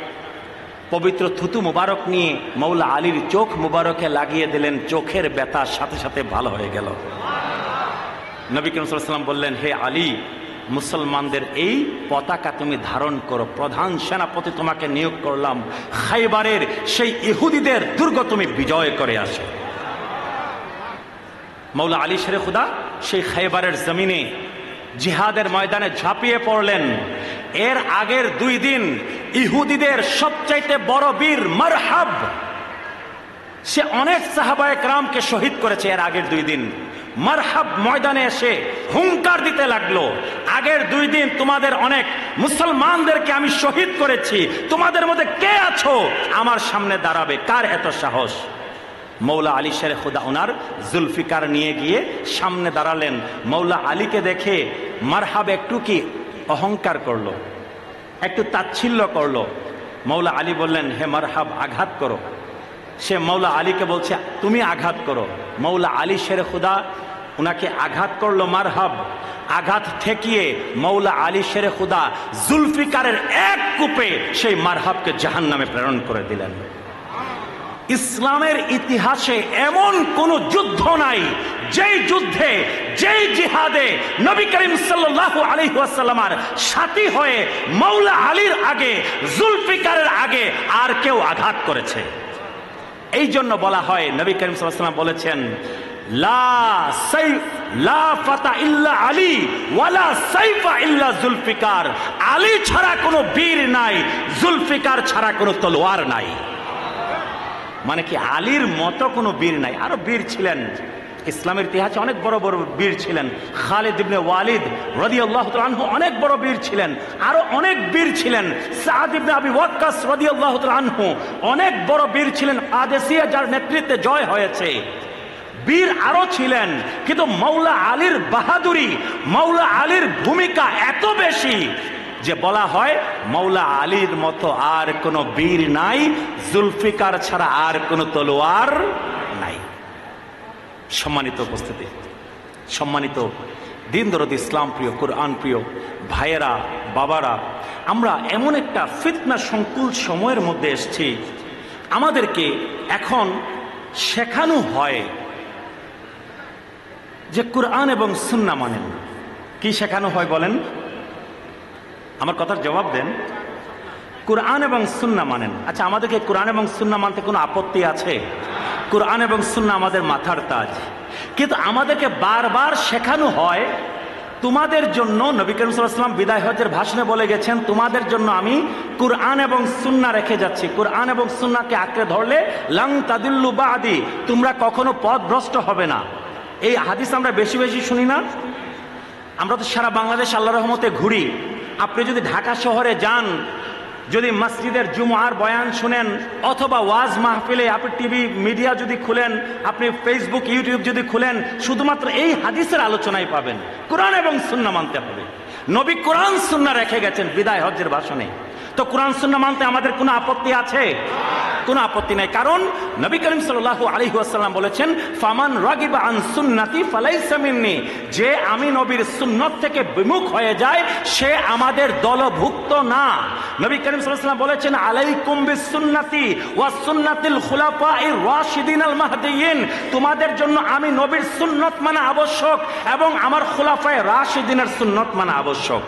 পবিত্র থুতু মুবারক নিয়ে মৌলা আলীর চোখ মুবারকে লাগিয়ে দিলেন, চোখের ব্যথা সাথে সাথে ভালো হয়ে গেল। নবী করিম সাল্লাল্লাহু আলাইহি ওয়াসাল্লাম বললেন, হে আলী, মুসলমানদের এই পতাকা তুমি ধারণ করো, প্রধান সেনাপতি তোমাকে নিয়োগ করলাম, খাইবারের সেই ইহুদিদের দুর্গ তুমি বিজয় করে আসো। মৌলা আলী শেরে খুদা সেই খাইবারের জমিনে জিহাদের ময়দানে ঝাঁপিয়ে পড়লেন। এর আগের 2 দিন ইহুদিদের সবচাইতে বড় বীর মারহাব, সে অনেক সাহাবায়ে কেরামকে শহীদ করেছে। এর আগের 2 দিন মারহাব ময়দানে এসে হুঙ্কার দিতে লাগলো, আগের 2 দিন তোমাদের অনেক মুসলমানদেরকে আমি শহীদ করেছি, তোমাদের মধ্যে কে আছো আমার সামনে দাঁড়াবে, কার এত সাহস? মৌলা আলী শেরে খুদা ওনার জুলফিকার নিয়ে গিয়ে সামনে দাঁড়ালেন। মৌলা আলীকে দেখে মারহাব একটু কি অহংকার করলো, একটু তাচ্ছিল্য করলো। মৌলা আলী বললেন, হে মারহাব, আঘাত করো। সে মৌলা আলীকে বলছে, তুমি আঘাত করো। মৌলা আলী শেরে খুদা ওনাকে আঘাত করলো মারহাব। আঘাত ঠেকিয়ে মৌলা আলী শেরে খুদা জুলফিকারের এক কূপে সেই মারহাবকে জাহান্নামে প্রেরণ করে দিলেন। ইসলামের ইতিহাসে এমন কোন যুদ্ধ নাই যেই যুদ্ধে, যেই জিহাদে নবী করিম সাল্লাল্লাহু আলাইহি ওয়াসাল্লামের সাথী হয়ে মৌলা আলীর আগে, জুলফিকারের আগে আর কেউ আঘাত করেছে। এই জন্য বলা হয়, নবী করিম সাল্লাল্লাহু আলাইহি ওয়াসাল্লাম বলেছেন, লা ফাতা ইল্লা আলী ওয়ালা সাইফা ইল্লা জুলফিকার। আলী ছাড়া কোনো বীর নাই, জুলফিকার ছাড়া কোনো তলোয়ার নাই। মানে কি, আলীর মতো কোনো বীর নাই। আরো বীর ছিলেন, ইসলামের ইতিহাসে অনেক বড় বড় বীর ছিলেন। খালিদ ইবনে ওয়ালিদ রাদিয়াল্লাহু তাআলা আনহু অনেক বড় বীর ছিলেন, আরো অনেক বীর ছিলেন। সাদ ইবনে আবি ওয়াক্কাস রাদিয়াল্লাহু তাআলা আনহু অনেক বড় বীর ছিলেন, কাদেসিয়া যার নেতৃত্বে জয় হয়েছে। বীর আরো ছিলেন, কিন্তু মৌলা আলীর বাহাদুরি, মৌলা আলীর ভূমিকা এত বেশি যে বলা হয় মৌলা আলীর মতো আর কোনো বীর নাই, জুলফিকার ছাড়া আর কোনো তলোয়ার নাই। সম্মানিত উপস্থিতি, সম্মানিত দিন দরদ ইসলাম প্রিয়, কোরআন প্রিয় ভাইয়েরা, বাবারা, আমরা এমন একটা ফিতনা সংকুল সময়ের মধ্যে এসেছি, আমাদেরকে এখন শেখানো হয় যে কোরআন এবং সুন্নাহ মানেন। কি শেখানো হয় বলেন? আমার কথার জবাব দেন। কোরআন এবং সুন্নাহ মানেন। আচ্ছা, আমাদেরকে কোরআন এবং সুন্নাহ মানতে কোনো আপত্তি আছে? কোরআন এবং সুন্নাহ আমাদের মাথার তাজ, কিন্তু আমাদেরকে বারবার শেখানো হয়, তোমাদের জন্য নবী করিম সাল্লাল্লাহু আলাইহি ওয়াসাল্লাম বিদায় হজ্জের ভাষণে বলে গেছেন, তোমাদের জন্য আমি কোরআন এবং সুন্নাহ রেখে যাচ্ছি। কোরআন এবং সুন্নাহকে আঁকড়ে ধরলে লাং তাদিল্লু বাদি, তোমরা কখনো পথভ্রষ্ট হবে না। এই হাদিস আমরা বেশি বেশি শুনি না? আমরা তো সারা বাংলাদেশ আল্লাহর রহমতে ঘুরি। আপনি যদি ঢাকা শহরে যান, যদি মসজিদের জুমআর বয়ান শুনেন, অথবা ওয়াজ মাহফিলে আপনি টিভি মিডিয়া যদি খুলেন, আপনি ফেসবুক ইউটিউব যদি খুলেন, শুধুমাত্র এই হাদিসের আলোচনাই পাবেন। কোরআন এবং সুন্নাহ মানতে হবে। নবী কোরআন সুন্নাহ রেখে গেছেন বিদায় হজ্জের ভাষণে। তো কোরআন সুন্নাহ মানতে আমাদের কোনো আপত্তি আছে? কোনো আপত্তি নাই। কারণ নবী করিম সাল্লাল্লাহু আলাইহি ওয়াসাল্লাম বলেছেন, ফামান রাগিবা আন সুন্নতি ফালাইসা মিন্নি, যে আমি নবীর সুন্নত থেকে বিমুখ হয়ে যায় সে আমাদের দলভুক্ত না। নবী করিম সাল্লাল্লাহু আলাইহি ওয়াসাল্লাম বলেছেন, আলাইকুম বিসুন্নতি ওয়া সুন্নাতিল খুলাফায়ে রাশিদিন আল মাহদিয়িন, তোমাদের জন্য আমি নবীর সুন্নত মানা আবশ্যক এবং আমার খুলাফায়ে রাশিদিনের সুন্নত মানা আবশ্যক।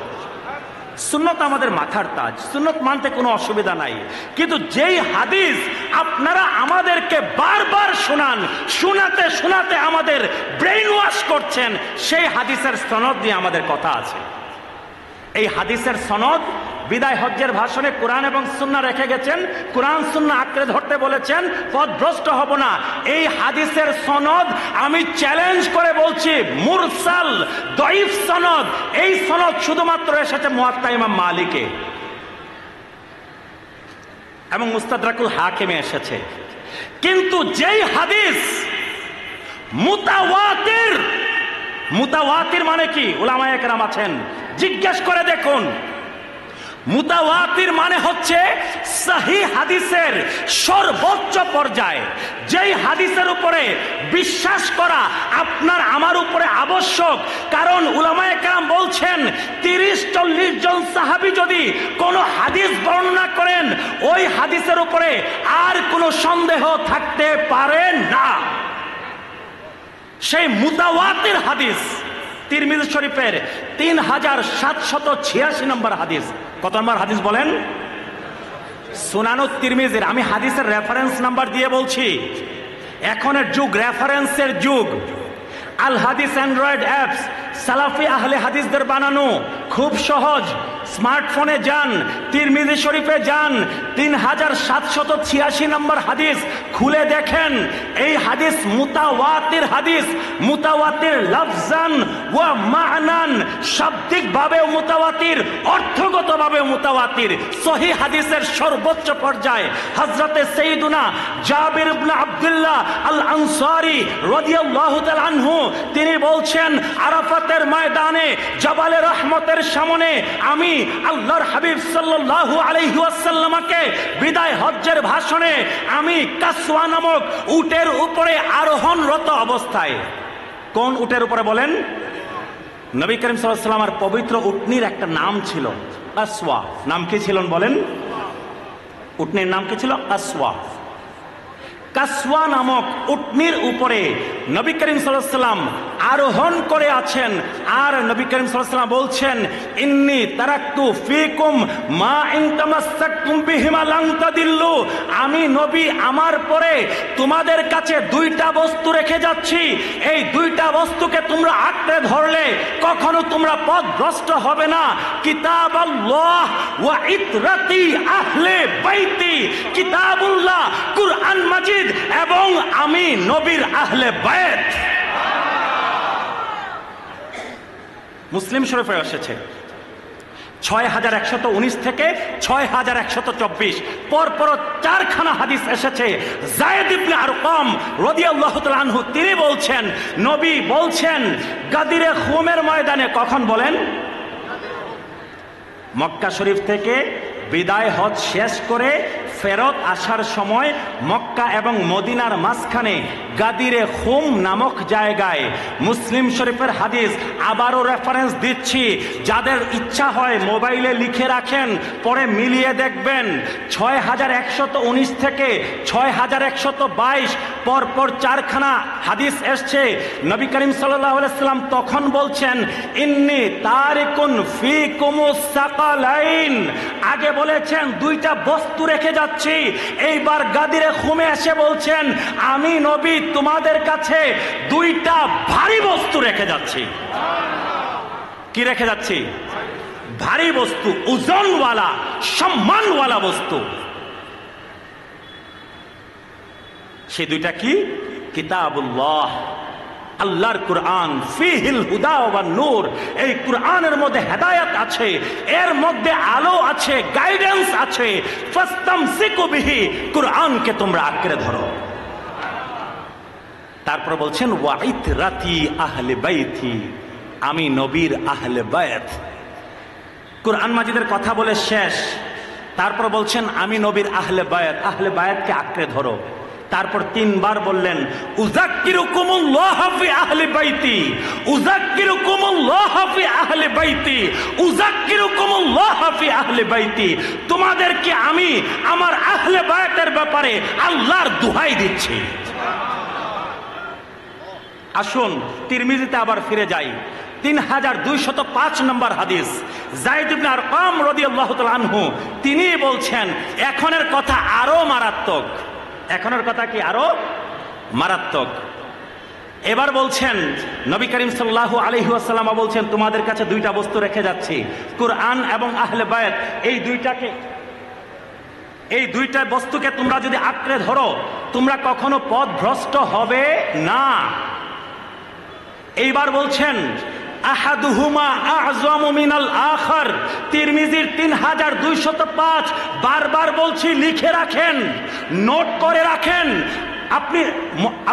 সুন্নত আমাদের মাথার তাজ, সুন্নত মানতে কোনো অসুবিধা নাই। কিন্তু যেই হাদিস আপনারা আমাদেরকে বারবার শোনান, শোনাতে শোনাতে আমাদের ব্রেইন ওয়াশ করছেন, সেই হাদিসের সনদ নিয়ে আমাদের কথা আছে। এই হাদিসের সনদ বিদায় হজ্জের ভাষণে কোরআন এবং সুন্নাহ রেখে গেছেন, কোরআন সুন্নাহ আঁকড়ে ধরতে বলেছেন, পথভ্রষ্ট হব না। এই হাদিসের সনদ আমি চ্যালেঞ্জ করে বলছি মুরসাল, দঈফ সনদ। এই সনদ শুধুমাত্র এসেছে মুয়াত্তা ইমাম মালিকে এবং মুস্তাদরাকুল হাকিমে এসেছে। কিন্তু যেই হাদিস মুতাওয়াতির, মুতাওয়াতির মানে কি? উলামায়ে কেরাম আছেন, জিজ্ঞেস করে দেখুন। মুতাওয়াতির মানে হচ্ছে সহিহ হাদিসের সর্বোচ্চ পর্যায়। যেই হাদিসের উপরে বিশ্বাস করা আপনার আমার উপরে আবশ্যক। কারণ উলামায়ে কেরাম বলছেন 30-40 জন সাহাবী যদি কোনো হাদিস বর্ণনা করেন, ওই হাদিসের উপরে আর কোনো সন্দেহ থাকতে পারে না। সেই মুতাওয়াতির হাদিস তিরমিজি শরীফের 3786 নম্বর হাদিস। কত নম্বর হাদিস বলেন? সুনানুত তিরমিজির। আমি হাদিসের রেফারেন্স নাম্বার দিয়ে বলছি। এখনের যুগ রেফারেন্সের যুগ। আল হাদিস অ্যান্ড্রয়েড অ্যাপস সালাফি আহলে হাদিসদের বানানো, খুব সহজ। স্মার্টফোনে যান, তিরমিজি শরীফে যান, 3786 নম্বর হাদিস খুলে দেখেন। এই হাদিস মুতাওয়াতির হাদিস। মুতাওয়াতির লফজান ওয়া মা'নান, শাব্দিকভাবেও মুতাওয়াতির, অর্থগতভাবেও মুতাওয়াতির। সহিহ হাদিসের সর্বোচ্চ পর্যায়ে হযরতে সাইয়্যিদুনা জাবির ইবনে আব্দুল্লাহ আল আনসারী রাদিয়াল্লাহু তাআলা আনহু তিনি বলছেন, আরাফাতের ময়দানে জাবালে রহমতের সামনে আমি আল্লাহর হাবিব সাল্লাল্লাহু আলাইহি ওয়াসাল্লামকে বিদায় হজ্জের ভাষণে আমি কাসওয়া নামক উটের উপরে আরোহণরত অবস্থায়। কোন উটের উপরে বলেন? নবী করিম সাল্লাল্লাহু আলাইহি ওয়াসাল্লামের পবিত্র উটনির একটা নাম ছিল কাসওয়া। নাম কি ছিল বলেন? উটনির নাম কি ছিল? কাসওয়া। কাসওয়া নামক উটনির উপরে নবী করিম সাল্লাল্লাহু আলাইহি ওয়াসাল্লাম আরোহণ করে আছেন। আর নবী করিম সাল্লাল্লাহু আলাইহি ওয়াসাল্লাম বলছেন, ইন্নী তারাকতু ফীকুম মা ইন তামাসসাকতুম বিহিমা লান তাদিল্লু। আমি নবী আমার পরে তোমাদের কাছে দুইটা বস্তু রেখে যাচ্ছি। এই দুইটা বস্তুকে তোমরা আঁকড়ে ধরলে কখনো তোমরা পথভ্রষ্ট হবে না। কিতাবাল্লাহ ওয়া ইতরাতি আহলে বাইতি। কিতাবুল্লাহ কুরআন মাজিদ এবং আমি নবীর আহলে বায়ত। মুসলিম শরীফে এসেছে 6119 থেকে 6124 পরপর 4খানা হাদিস এসেছে। যায়েদ ইবনে আরকাম রাদিয়াল্লাহু তাআলা আনহু তিনি বলছেন, নবী বলছেন গাদিরে খুমের ময়দানে। কখন বলেন? মক্কা শরীফ থেকে বিদায় হজ শেষ করে ফেরত আসার সময় মক্কা এবং মদিনার মাঝখানে গাদিরে খুম নামক জায়গায়। মুসলিম শরীফের হাদিস আবারও রেফারেন্স দিচ্ছি, যাদের ইচ্ছা হয় মোবাইলে লিখে রাখেন, পরে মিলিয়ে দেখবেন। 6119 থেকে 6122 পরপর 4খানা হাদিস এসছে। নবী করিম সাল্লাল্লাহু আলাইহি ওয়াসাল্লাম তখন বলছেন, ইন্নী তারিকুন ফীকুমুস সাকালাইন। আগে বলেছেন দুইটা বস্তু রেখে যাচ্ছি, এইবার গাদিরে খুমে এসে বলছেন আমি নবী তোমাদের কাছে দুইটা ভারী বস্তু রেখে যাচ্ছি। কি রেখে যাচ্ছি? ভারী বস্তু, ওজনওয়ালা, সম্মানওয়ালা বস্তু। সেই দুইটা কি? কিতাবুল্লাহ, আল্লাহর কুরআন। ফিহিল হুদা ওয়ান নূর। এই কুরআনের মধ্যে হেদায়েত আছে, এর মধ্যে আলো আছে, গাইডেন্স আছে। ফাস্তামসিকু বিহি, কুরআনকে তোমরা আঁকড়ে ধরো। তারপর বলছেন ওয়া ইতরাতি আহলে বাইতি, আমি নবীর আহলে বায়াত। কুরআন মাজিদের কথা বলে শেষ। তারপর বলছেন আমি নবীর আহলে বায়াত। আহলে বায়াতকে আঁকড়ে ধরো। তারপর 3বার বললেন উযাক্কিরুকুমুল্লাহ ফি আহলি বাইতি, উযাক্কিরুকুমুল্লাহ ফি আহলি বাইতি, উযাক্কিরুকুমুল্লাহ ফি আহলি বাইতি। তোমাদেরকে আমি আমার আহলে বায়াতের ব্যাপারে আল্লাহর দোহাই দিচ্ছি। আসুন তিরমিজিতে আবার ফিরে যাই। 3205 নম্বর হাদিস, যায়েদ ইবনে আরকাম রাদিয়াল্লাহু তাআলা আনহু তিনি বলছেন, এখনের কথা আরো মারাত্মক। এখনের কথা কি? আরো মারাত্মক। এবার বলছেন নবী করিম সাল্লাল্লাহু আলাইহি ওয়াসাল্লাম বলছেন, তোমাদের কাছে দুইটা বস্তু রেখে যাচ্ছি, কুরআন এবং আহলে বায়াত। এই দুইটা বস্তুকে তোমরা যদি আঁকড়ে ধরো, তোমরা কখনো পথভ্রষ্ট হবে না। এইবার বলছেন, আহাদুহুমা আযযামু মিনাল আখার, তিরমিজির 3205। বারবার বলছি, লিখে রাখেন, নোট করে রাখেন।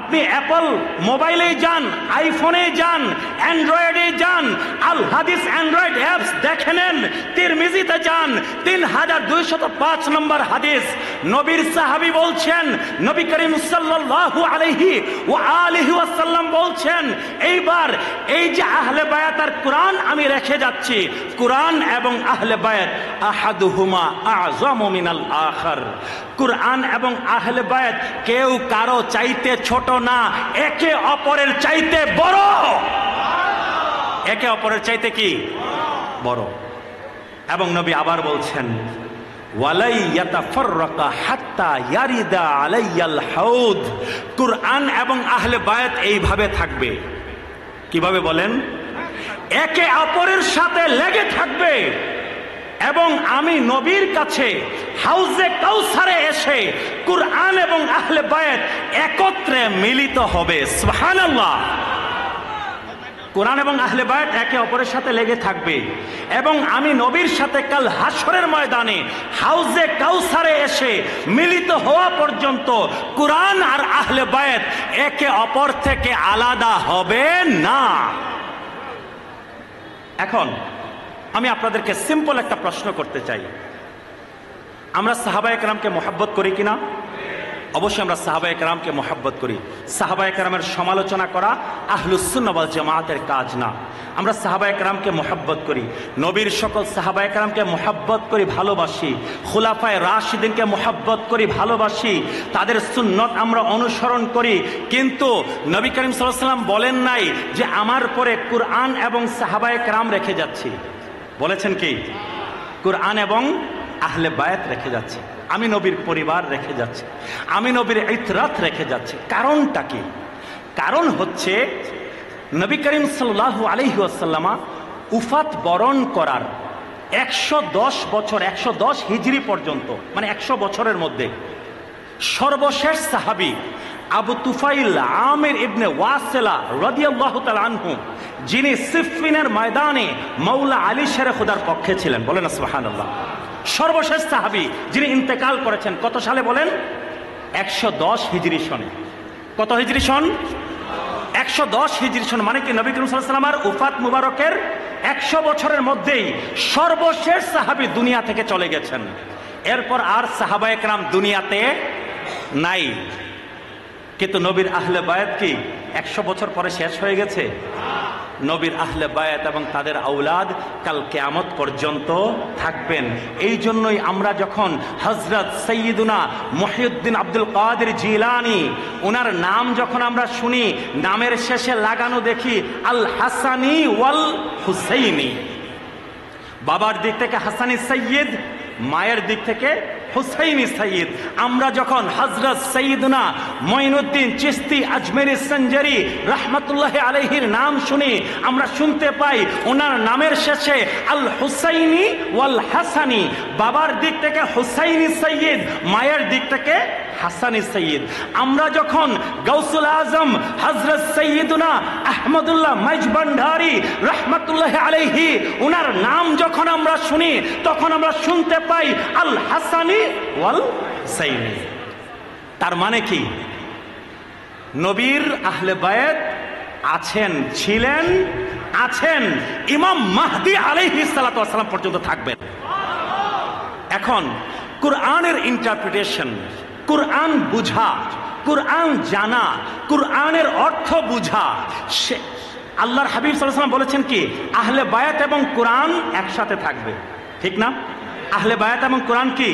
আপনি অ্যাপল মোবাইলেই যান, আইফোনে যান, অ্যান্ড্রয়েডে যান, আল হাদিস অ্যান্ড্রয়েড অ্যাপস দেখে নেন, তিরমিজিতে যান, 3205 নম্বর হাদিস। নবীর সাহাবী বলছেন, নবী করিম সাল্লাল্লাহু আলাইহি ওয়া আলিহি ওয়াসাল্লাম বলছেন, এইবার এই যে আহলে বায়াত আর কুরআন আমি রেখে যাচ্ছি, কুরআন এবং আহলে বায়াত আহাদুহুমা আযযামু মিনাল আখার। কুরআন এবং আহলে বায়াত কেউ কারো চাইতে ছোট না, একে অপরের চাইতে বড়। একে অপরের চাইতে কি বড়। এবং নবী আবার বলছেন, ওয়ালাই ইয়াতাফাররাকা হাত্তা ইয়ারিদা আলাইয়াল হাউদ। কুরআন এবং আহলে বায়াত এইভাবে থাকবে। কিভাবে বলেন? একে অপরের সাথে লেগে থাকবে এবং আমি নবীর কাছে হাউজে কাউসারে এসে কুরআন এবং আহলে বায়াত একত্রে মিলিত হবে। সুবহানাল্লাহ। কুরআন এবং আহলে বায়াত একে অপরের সাথে লেগে থাকবে এবং আমি নবীর সাথে কাল হাসরের ময়দানে হাউজে কাউসারে এসে মিলিত হওয়া পর্যন্ত কুরআন আর আহলে বায়াত একে অপর থেকে আলাদা হবে না। এখন আমি আপনাদেরকে সিম্পল একটা প্রশ্ন করতে চাই, আমরা সাহাবায়ে কেরামকে মহব্বত করি কিনা? অবশ্যই আমরা সাহাবায়ে কেরামকে মহব্বত করি। সাহাবায়ে কেরামের সমালোচনা করা আহলুস সুন্নাহ ওয়াল জামাতের কাজ না। আমরা সাহাবায়ে কেরামকে মহব্বত করি, নবীর সকল সাহাবায়ে কেরামকে মহব্বত করি, ভালোবাসি, খুলাফায়ে রাশিদিনকে মহব্বত করি, ভালোবাসি, তাদের সুন্নত আমরা অনুসরণ করি। কিন্তু নবী করিম সাল্লাল্লাহু আলাইহি ওয়াসাল্লাম বলেন নাই যে আমার পরে কুরআন এবং সাহাবায়ে কেরাম রেখে যাচ্ছি। বলেছেন কি? কুরআন এবং আহলে বায়াত রেখে যাচ্ছে, আমি নবীর পরিবার রেখে যাচ্ছি, আমি নবীর ইতরাত রেখে যাচ্ছি। কারণটা কি? কারণ হচ্ছে নবী করিম সাল্লাল্লাহু আলাইহি ওয়াসাল্লাম উফাত বরণ করার 110 বছর, 110 হিজরি পর্যন্ত, মানে 100 বছরের মধ্যে সর্বশেষ সাহাবী আবু তুফাইল আমির ইবনে ওয়াসিলা রাদিয়াল্লাহু তাআলা আনহু, যিনি সিফফিনের ময়দানে মাওলা আলী শেরে খুদার পক্ষে ছিলেন, বলেন সুবহানাল্লাহ। সর্বশেষ সাহাবী যিনি ইন্তেকাল করেছেন কত সালে বলেন? 110 হিজরি সনে। কত হিজরি সন? 110 হিজরি সন। মানে কি নবী করিম সাল্লাল্লাহু আলাইহি ওয়াসাল্লামের উফাত মুবারকের 100 বছরের মধ্যেই সর্বশেষ সাহাবী দুনিয়া থেকে চলে গেছেন। এরপর আর সাহাবায়ে কেরাম দুনিয়াতে নাই। কিন্তু নবীর আহলে বায়াত কি 100 বছর পরে শেষ হয়ে গেছে? নবীর আহলে বায়াত এবং তাদের আওলাদ কাল কিয়ামত পর্যন্ত থাকবেন। এই জন্যই আমরা যখন হযরত সাইয়্যিদুনা মুহিউদ্দিন আব্দুল কাদের জিলানী, ওনার নাম যখন আমরা শুনি, নামের শেষে লাগানো দেখি আল হাসানি ওয়াল হুসাইনি। বাবার দিক থেকে হাসানি সাইয়্যিদ, মায়ের দিক থেকে হুসাইনি সাইয়্যিদ। আমরা যখন হযরত সাইয়্যিদুনা মুঈনুদ্দিন চিশতি আজমেরি সঞ্জারি রাহমাতুল্লাহি আলাইহির নাম শুনি, আমরা শুনতে পাই ওনার নামের শেষে আল হুসাইনি ওয়াল হাসানি। বাবার দিক থেকে হুসাইনি সাইয়্যিদ, মায়ের দিক থেকে হাসানি সাইয়্যিদ। আমরা যখন গাউসুল আজম হযরত সাইয়্যিদুনা আহমদুল্লাহ মাইজভান্ডারী রাহমাতুল্লাহি আলাইহি, ওনার নাম যখন আমরা শুনি, তখন আমরা শুনতে পাই আল হাসানি ওয়াল হুসাইনি। তার মানে কি? নবীর আহলে বায়াত আছেন, ছিলেন, আছেন, ইমাম মাহদী আলাইহিস সালাতু ওয়াস সালাম পর্যন্ত থাকবেন। এখন কুরআনের ইন্টারপ্রিটেশন, কুরআন বুঝা, কুরআন জানা, কুরআনের অর্থ বুঝা, আল্লাহর হাবিব সাল্লাল্লাহু আলাইহি ওয়াসাল্লাম বলেছেন কি আহলে বায়াত এবং কুরআন একসাথে থাকবে, ঠিক না? আহলে বায়াত এবং কুরআন কি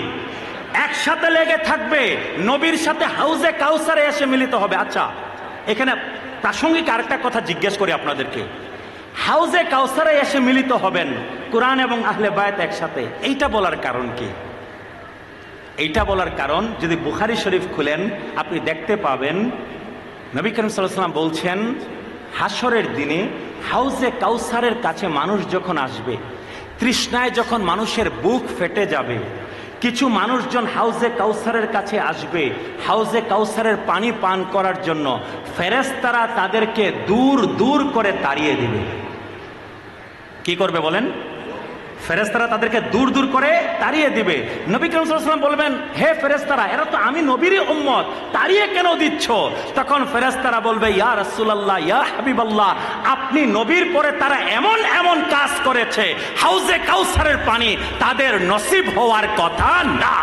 একসাথে লেগে থাকবে, নবীর সাথে হাউজে কাউসারে এসে মিলিত হবে। আচ্ছা, এখানে প্রাসঙ্গিক আরেকটা কথা জিজ্ঞেস করি আপনাদেরকে, হাউজে কাউসারে এসে মিলিত হবেন কুরআন এবং আহলে বায়াত একসাথে, এইটা বলার কারণ কি? এইটা বলার কারণ, যদি বুখারী শরীফ খুলেন আপনি দেখতে পাবেন নবী করিম সাল্লাল্লাহু আলাইহি ওয়াসাল্লাম বলছেন, হাসরের দিনে হাউজে কাউসারের কাছে মানুষ যখন আসবে, তৃষ্ণায় যখন মানুষের বুক ফেটে যাবে, কিছু মানুষজন হাউজে কাউসারের কাছে আসবে হাউজে কাউসারের পানি পান করার জন্য, ফেরেশতারা তাদেরকে দূর দূর করে তাড়িয়ে দিবে। কি করবে বলেন? ফেরেশতারা তাদেরকে দূর দূর করে তাড়িয়ে দিবে। নবী করিম সাল্লাল্লাহু আলাইহি ওয়াসাল্লাম বলবেন, হে ফেরেশতারা, এরা তো আমি নবীরই উম্মত, তাড়িয়ে কেন দিচ্ছ? তখন ফেরেশতারা বলবে, ইয়া রাসূলুল্লাহ, ইয়া হাবিবাল্লাহ, আপনি নবীর পরে তারা এমন এমন কাজ করেছে, হাউজে কাউসারের পানি তাদের নসিব হওয়ার কথা না।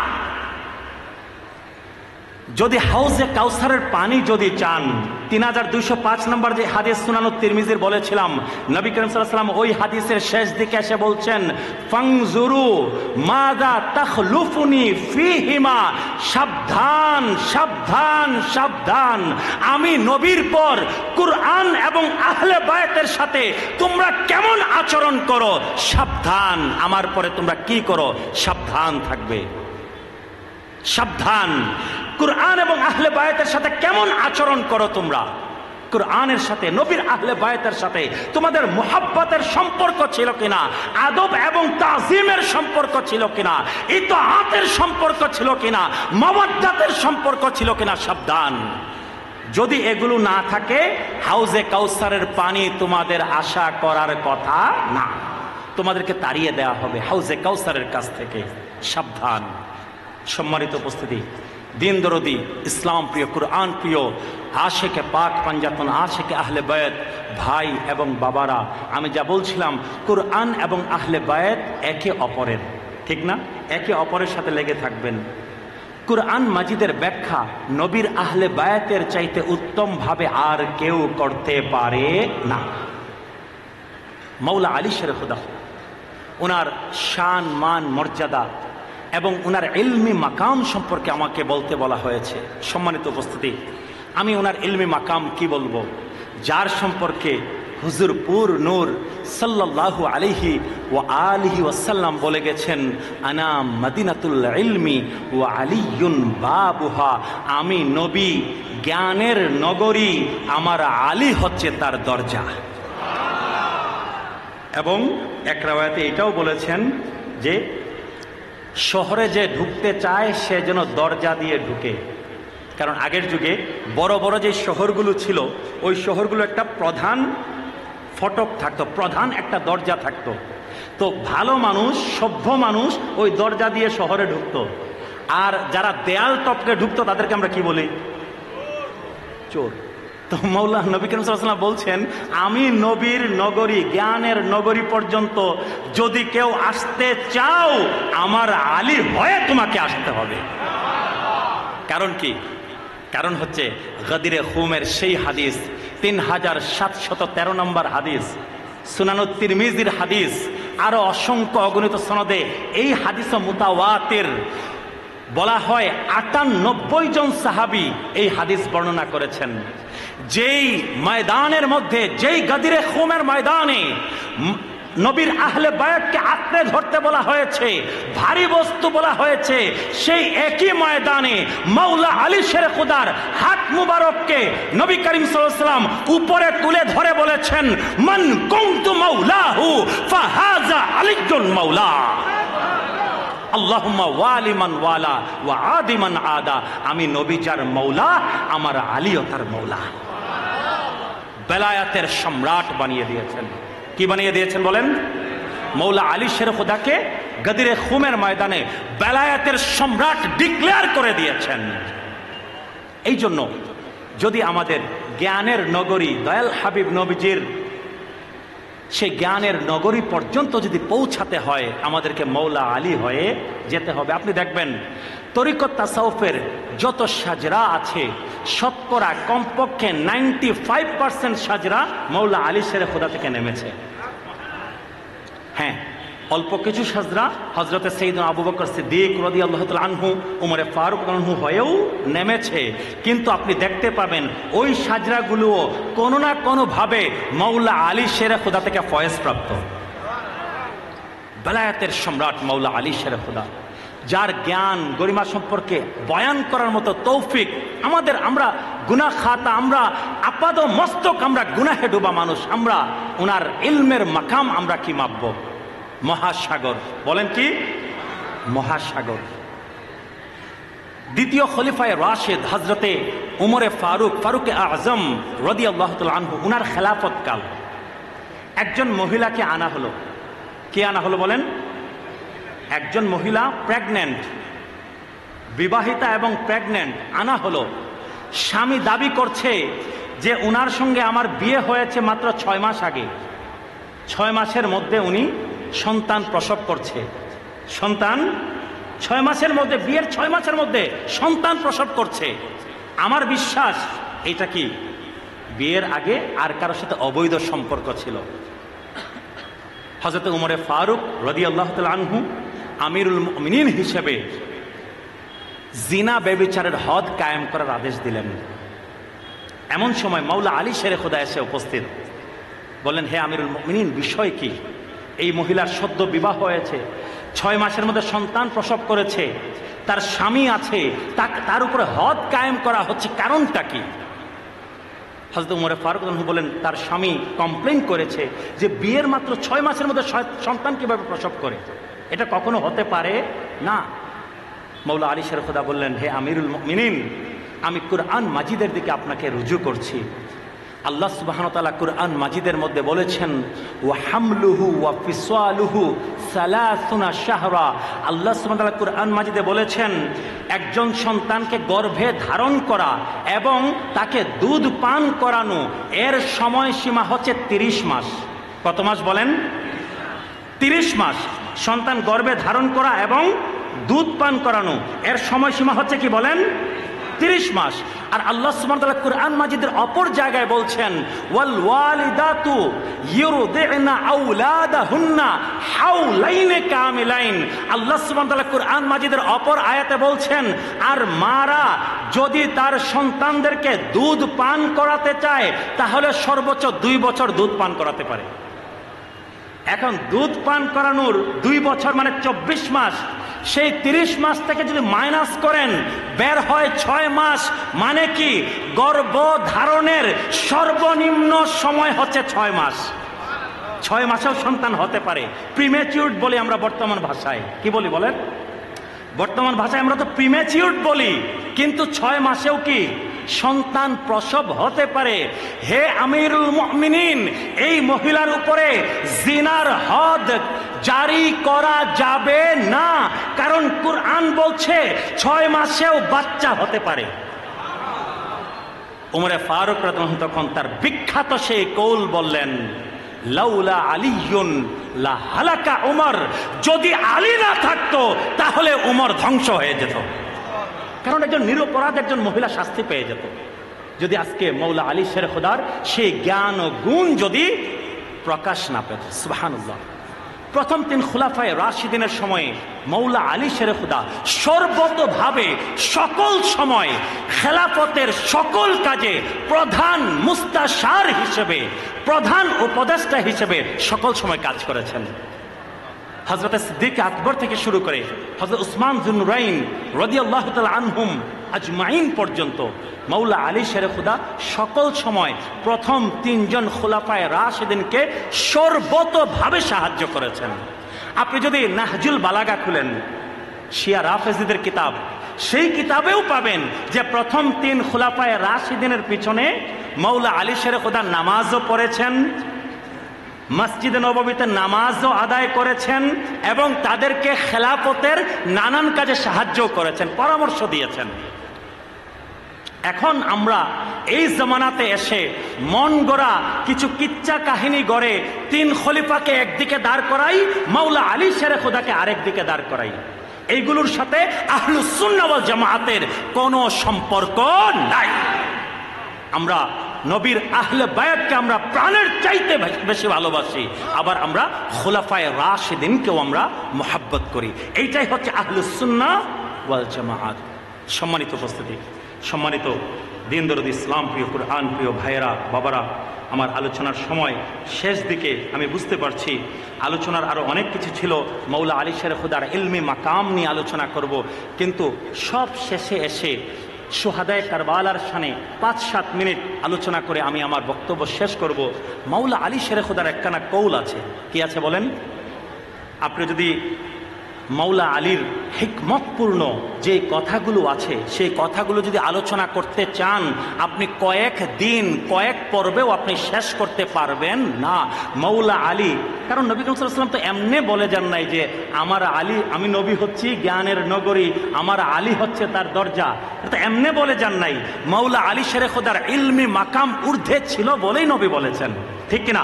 যদি হাউজে কাউসারের পানি যদি চান, 3205 নম্বর যে হাদিস সুনানুত তিরমিজির বলেছিলাম, নবী করিম সাল্লাল্লাহু আলাইহি ওয়াসাল্লাম ওই হাদিসের শেষ দিকে এসে বলছেন, ফাংজুরু মাযা তাখলুফুনি ফীহিমা, সাবধান সাবধান সাবধান, আমি নবীর পর কুরআন এবং আহলে বায়তের সাথে তোমরা কেমন আচরণ করো, সাবধান, আমার পরে তোমরা কি করো, সাবধান থাকবে। সাবধান, কুরআন এবং আহলে বায়তের সাথে কেমন আচরণ করো তোমরা। কুরআনের সাথে, নবীর আহলে বায়তের সাথে তোমাদের মুহাব্বতের সম্পর্ক ছিল কিনা, আদব এবং তাজিমের সম্পর্ক ছিল কিনা, ইতাআতের সম্পর্ক ছিল কিনা, মাওয়াদ্দাতের সম্পর্ক ছিল কিনা, সাবধান। যদি এগুলো না থাকে, হাউজে কাউসারের পানি তোমাদের আশা করার কথা না, তোমাদেরকে তাড়িয়ে দেওয়া হবে হাউজে কাউসারের কাছ থেকে। সাবধান। সম্মানিত উপস্থিতি, দিন দরদি, ইসলাম প্রিয়, কুরআন প্রিয়, আশেকে পাক পাঞ্জাতন, আশেকে আহলে বায়াত ভাই এবং বাবারা, আমি যা বলছিলাম, কুরআন এবং আহলে বায়াত একে অপরের, ঠিক না? একে অপরের সাথে লেগে থাকবেন। কুরআন মাজিদের ব্যাখ্যা নবীর আহলে বায়াতের চাইতে উত্তমভাবে আর কেউ করতে পারে না। মাওলা আলী শের খুদা, ওনার শান মান মর্যাদা এবং ওনার ইলমি মাকাম সম্পর্কে আমাকে বলতে বলা হয়েছে। সম্মানিত উপস্থিতি, আমি ওনার ইলমি মাকাম কি বলবো, যার সম্পর্কে হুজুর পুর নূর সাল্লাল্লাহু আলাইহি ওয়া আলিহি ওয়াসাল্লাম বলে গেছেন, আনা মদিনাতুল ইলমি ওয়া আলিয়ুন বাবুহা, আমি নবী জ্ঞানের নগরী, আমার আলী হচ্ছে তার দরজা। এবং এক রাওয়ায়াতে এটাও বলেছেন যে শহরে যে ঢুকতে চায় সে যেন দরজা দিয়ে ঢুকে। কারণ আগের যুগে বড় বড় যে শহরগুলো ছিল, ওই শহরগুলো একটা প্রধান ফটক থাকতো, প্রধান একটা দরজা থাকতো। তো ভালো মানুষ, সভ্য মানুষ ওই দরজা দিয়ে শহরে ঢুকতো, আর যারা দেয়াল টপকে ঢুকতো তাদেরকে আমরা কি বলি? চোর। তো মাওলা নবী করিম সাল্লাল্লাহু আলাইহি ওয়াসাল্লাম বলছেন, আমি নবীর নগরী, জ্ঞানের নগরী পর্যন্ত যদি কেউ আসতে চাও, আমার আলী হয়ে তোমাকে আসতে হবে। কারণ কি? কারণ হচ্ছে গদিরে খুমের সেই হাদিস, 3713 নম্বর হাদিস, সুনানুত তিরমিজির হাদিস, আরো অসংখ্য অগণিত সনদে এই হাদিস মুতাওয়াতির। বলা হয় 98 জন সাহাবী এই হাদিস বর্ণনা করেছেন। যেই ময়দানের মধ্যে, যেই গদিরে খুমের ময়দানে নবীর আহলে বায়াতকে আঁকড়ে ধরতে বলা হয়েছে, ভারী বস্তু বলা হয়েছে, সেই একই ময়দানে মাওলা আলী শের খুদার হাত মুবারককে নবী করিম সাল্লাল্লাহু আলাইহি ওয়াসাল্লাম উপরে তুলে ধরে বলেছেন, মান কুনতু মাওলাহু ফাহাযা আলিয়্যুন মাওলা, আল্লাহুম্মা ওয়ালি মান ওয়ালা ওয়া আদি মান আদা, আমি নবী যার মৌলা, আমার আলীও তার মৌলা। বেলায়াতের সম্রাট বানিয়ে দিয়েছেন। কি বানিয়ে দিয়েছেন বলেন? মৌলা আলী শের খুদাকে গদিরে খুমের ময়দানে বেলায়াতের সম্রাট ডিক্লেয়ার করে দিয়েছেন। এই জন্য যদি আমাদের জ্ঞানের নগরী দয়াল হাবিব নবীজির সেই জ্ঞানের নগরী পর্যন্ত যদি পৌঁছাতে হয়, আমাদেরকে মৌলা আলী হয়ে যেতে হবে। আপনি দেখবেন তরিকত তাসাউফের যত সাজরা আছে, শতকরা কমপক্ষে 95% সাজরা মৌলা আলী শের খুদা থেকে নেমেছে। হ্যাঁ, অল্প কিছু সাজরা হযরতে সাইয়েদনা আবু বকর সিদ্দিক রাদিয়াল্লাহু তাআলা আনহু, উমরে ফারুক আনহু হয়েও নেমেছে। কিন্তু আপনি দেখতে পাবেন ওই সাজরাগুলোও কোনো না কোনোভাবে মৌলা আলী শের খুদা থেকে ফয়েজ প্রাপ্ত। বেলায়েতের সম্রাট মৌলা আলী শের খুদা। যার জ্ঞান গরিমা সম্পর্কে বয়ান করার মতো তৌফিক আমাদের, আমরা গুনাহ খাতা, আমরা আপাদ মস্তক, আমরা গুনাহে ডোবা মানুষ, আমরা ওনার ইলমের মাকাম আমরা কি মাপব? মহাসাগর। বলেন কি? মহাসাগর। দ্বিতীয় খলিফায়ে রাশেদ হজরতে উমরে ফারুক আজম রাদিয়াল্লাহু তাআলা আনহু, উনার খেলাফত কাল একজন মহিলাকে আনা হলো। কে আনা হলো বলেন? একজন মহিলা প্রেগন্যান্ট, বিবাহিতা এবং প্রেগন্যান্ট আনা হলো। স্বামী দাবি করছে যে উনার সঙ্গে আমার বিয়ে হয়েছে মাত্র 6 মাস আগে, 6 মাসের মধ্যে উনি সন্তান প্রসব করছে। সন্তান 6 মাসের মধ্যে, বিয়ের 6 মাসের মধ্যে সন্তান প্রসব করছে। আমার বিশ্বাস এটা কি বিয়ের আগে আর কারোর সাথে অবৈধ সম্পর্ক ছিল। হযরত উমরে ফারুক রাদিয়াল্লাহু তাআলা আনহু আমিরুল মুমিনিন হিসেবে জিনা ব্যভিচারের হদ কায়েম করার আদেশ দিলেন। এমন সময় মাওলা আলী শেরে খোদা এসে উপস্থিত, বললেন, হে আমিরুল মুমিনিন, বিষয় কি? এই মহিলার সদ্য বিবাহ হয়েছে, 6 মাসের মধ্যে সন্তান প্রসব করেছে, তার স্বামী আছে, তার উপরে হদ কায়েম করা হচ্ছে, কারণটা কি? হযরত উমরে ফারুক বলেন, তার স্বামী কমপ্লেইন করেছে যে বিয়ের মাত্র 6 মাসের মধ্যে সন্তান কিভাবে প্রসব করে, এটা কখনো হতে পারে না। মাওলা আলী শের খোদা বললেন, হে আমিরুল মুমিনিন, আমি কুরআন মাজিদের দিকে আপনাকে রুজু করছি। আল্লাহ সুবহানাহু ওয়া তাআলা কুরআন মাজিদের মধ্যে বলেছেন, ওয়া হামলুহু ওয়া ফিসালুহু 30 শাহরা। আল্লাহ সুবহানাহু ওয়া তাআলা কুরআন মাজিদে বলেছেন, একজন সন্তানকে গর্ভে ধারণ করা এবং তাকে দুধ পান করানো, এর সময়সীমা হচ্ছে 30 মাস। কত মাস বলেন? 30 মাস। সন্তান গর্ভে ধারণ করা এবং দুধ পান করানো, এর সময়সীমা হচ্ছে কি বলেন? 30 মাস। আর আল্লাহ সুবহানাহু ওয়া তাআলা কুরআন মাজিদের অপর জায়গায় বলছেন, ওয়াল ওয়ালিদাতু ইউরদি'না আওলাদাহুন্না হাওলাইনি কামিলাইন। আল্লাহ সুবহানাহু ওয়া তাআলা কুরআন মাজিদের অপর আয়াতে বলছেন, আর মারা যদি তার সন্তানদেরকে দুধ পান করাতে চায় তাহলে সর্বোচ্চ 2 বছর দুধ পান করাতে পারে। এখন দুধ পান করানোর 2 বছর মানে 24 মাস। সেই 30 মাস থেকে যদি মাইনাস করেন, বের হয় 6 মাস। মানে কি? গর্ভ ধারণের সর্বনিম্ন সময় হচ্ছে 6 মাস। 6 মাসেও সন্তান হতে পারে। প্রিমেচিউরড বলি আমরা বর্তমান ভাষায়। কি বলি বলেন? বর্তমান ভাষায় আমরা তো প্রিমেচিউরড বলি, কিন্তু 6 মাসেও কি সন্তান প্রসব হতে পারে। হে আমিরুল মুমিনিন, এই মহিলার উপরে জিনার হদ জারি করা যাবে না, কারণ কুরআন বলছে 6 মাসেও বাচ্চা হতে পারে। উমরে ফারুক রাদিয়াল্লাহু তখন তার বিখ্যাত সেই কৌল বললেন, লাউলা আলিয়ুন লা হালাকা উমর। যদি আলী না থাকতো তাহলে উমর ধ্বংস হয়ে যেত, কারণ একজন নিরপরাধ একজন মহিলা শাস্তি পেয়ে যেত। যদি আজকে মাওলা আলী শের খোদার সেই জ্ঞান ও গুণ যদি প্রকাশ না পেত। সুবহানাল্লাহ। প্রথম 3 খুলাফায়ে রাশিদিনের সময়ে মাওলা আলী শের খোদা সর্বতভাবে সকল সময় খেলাফতের সকল কাজে প্রধান মুস্তাশার হিসেবে, প্রধান উপদেষ্টা হিসেবে সকল সময় কাজ করেছেন। হযরত সিদ্দিক আকবর থেকে শুরু করে হযরত উসমান যুন্নুরাইন রাদিয়াল্লাহু তাআলা আনহুম আজমাইন পর্যন্ত মাওলা আলী শের খোদা সকল সময় প্রথম 3 জন খুলাফায়ে রাশিদিনকে সর্বতভাবে সাহায্য করেছেন। আপনি যদি নাহজুল বালাগা খুলেন, শিয়া রাফেজিদের কিতাব, সেই কিতাবেও পাবেন যে প্রথম 3 খুলাফায়ে রাশিদিনের পিছনে মাওলা আলী শের খোদা নামাজও পড়েছেন, মসজিদে নববীতে নামাজও আদায় করেছেন এবং তাদেরকে খেলাফতের নানান কাজে সাহায্য করেছেন, পরামর্শ দিয়েছেন। এখন আমরা এই জমানাতে এসে মন গড়া কিছু কিচ্ছা কাহিনী গড়ে 3 খলিফাকে একদিকে দাঁড় করাই, মাওলা আলী শের খোদাকে আরেক দিকে দাঁড় করাই। এইগুলোর সাথে আহলুস সুন্নাহ ওয়াল জামাআতের কোনো সম্পর্ক নাই। আমরা নবীর আহলে বায়াতকে আমরা প্রাণের চাইতে বেশি ভালোবাসি, আবার আমরা খুলাফায়ে রাশিদিনকেও আমরা মহব্বত করি। এইটাই হচ্ছে আহলুস সুন্নাহ ওয়াল জামাআত। সম্মানিত উপস্থিতি, সম্মানিত দিন দরদি ইসলাম প্রিয় কুরআন প্রিয় ভাইয়েরা, বাবারা, আমার আলোচনার সময় শেষ দিকে আমি বুঝতে পারছি আলোচনার আরও অনেক কিছু ছিল। মৌলা আলী শের খুদার ইলমি মাকাম নিয়ে আলোচনা করব, কিন্তু সব শেষে এসে শুহাদায়ে কারবালার শানে 5-7 মিনিট আলোচনা করে আমি আমার বক্তব্য শেষ করব। মৌলা আলী শের খুদার একখানা কৌল আছে। কি আছে বলেন? আপনি যদি মৌলা আলীর হিকমতপূর্ণ যে কথাগুলো আছে সেই কথাগুলো যদি আলোচনা করতে চান, আপনি কয়েক দিন কয়েক পর্বেও আপনি শেষ করতে পারবেন না। মৌলা আলী, কারণ নবী করিম সাল্লাল্লাহু আলাইহি ওয়াসাল্লাম তো এমনি বলে যান নাই যে আমার আলী, আমি নবী হচ্ছি জ্ঞানের নগরী, আমার আলী হচ্ছে তার দরজা, এটা তো এমনি বলে যান নাই। মৌলা আলী শেরে খোদার ইলমি মাকাম ঊর্ধ্বে ছিল বলেই নবী বলেছেন, ঠিক কিনা?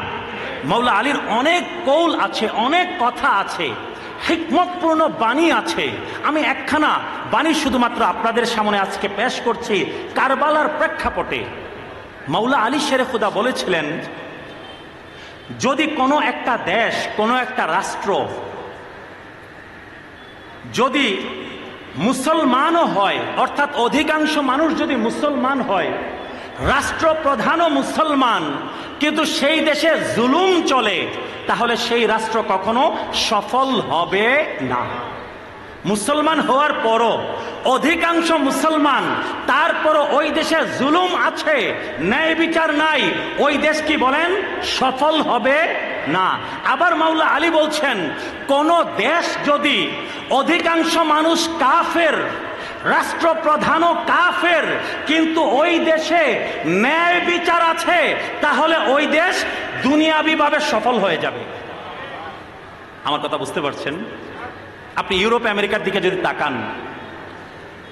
মৌলা আলীর অনেক কৌল আছে, অনেক কথা আছে, হিকমতপূর্ণ বাণী আছে। আমি একখানা বাণী শুধুমাত্র আপনাদের সামনে আজকে পেশ করছি কারবালার প্রেক্ষাপটে। মৌলা আলী শেরে খুদা বলেছিলেন, যদি কোনো একটা দেশ, কোনো একটা রাষ্ট্র যদি মুসলমানও হয়, অর্থাৎ অধিকাংশ মানুষ যদি মুসলমান হয়, রাষ্ট্রপ্রধানও মুসলমান, কিন্তু সেই দেশে জুলুম চলে, তাহলে সেই রাষ্ট্র কখনো সফল হবে না। মুসলমান হওয়ার পরও অধিকাংশ মুসলমান, তারপরও ওই দেশে জুলুম আছে, ন্যায় বিচার নাই, ওই দেশ কি বলেন? সফল হবে না। আবার মাওলা আলী বলছেন, কোন দেশ যদি অধিকাংশ মানুষ কাফের, রাষ্ট্রপ্রধানও কাফের, কিন্তু ওই দেশে ন্যায় বিচার আছে, তাহলে ওই দেশ দুনিয়াবিভাবে সফল হয়ে যাবে। আমার কথা বুঝতে পারছেন? আপনি ইউরোপ আমেরিকার দিকে যদি তাকান,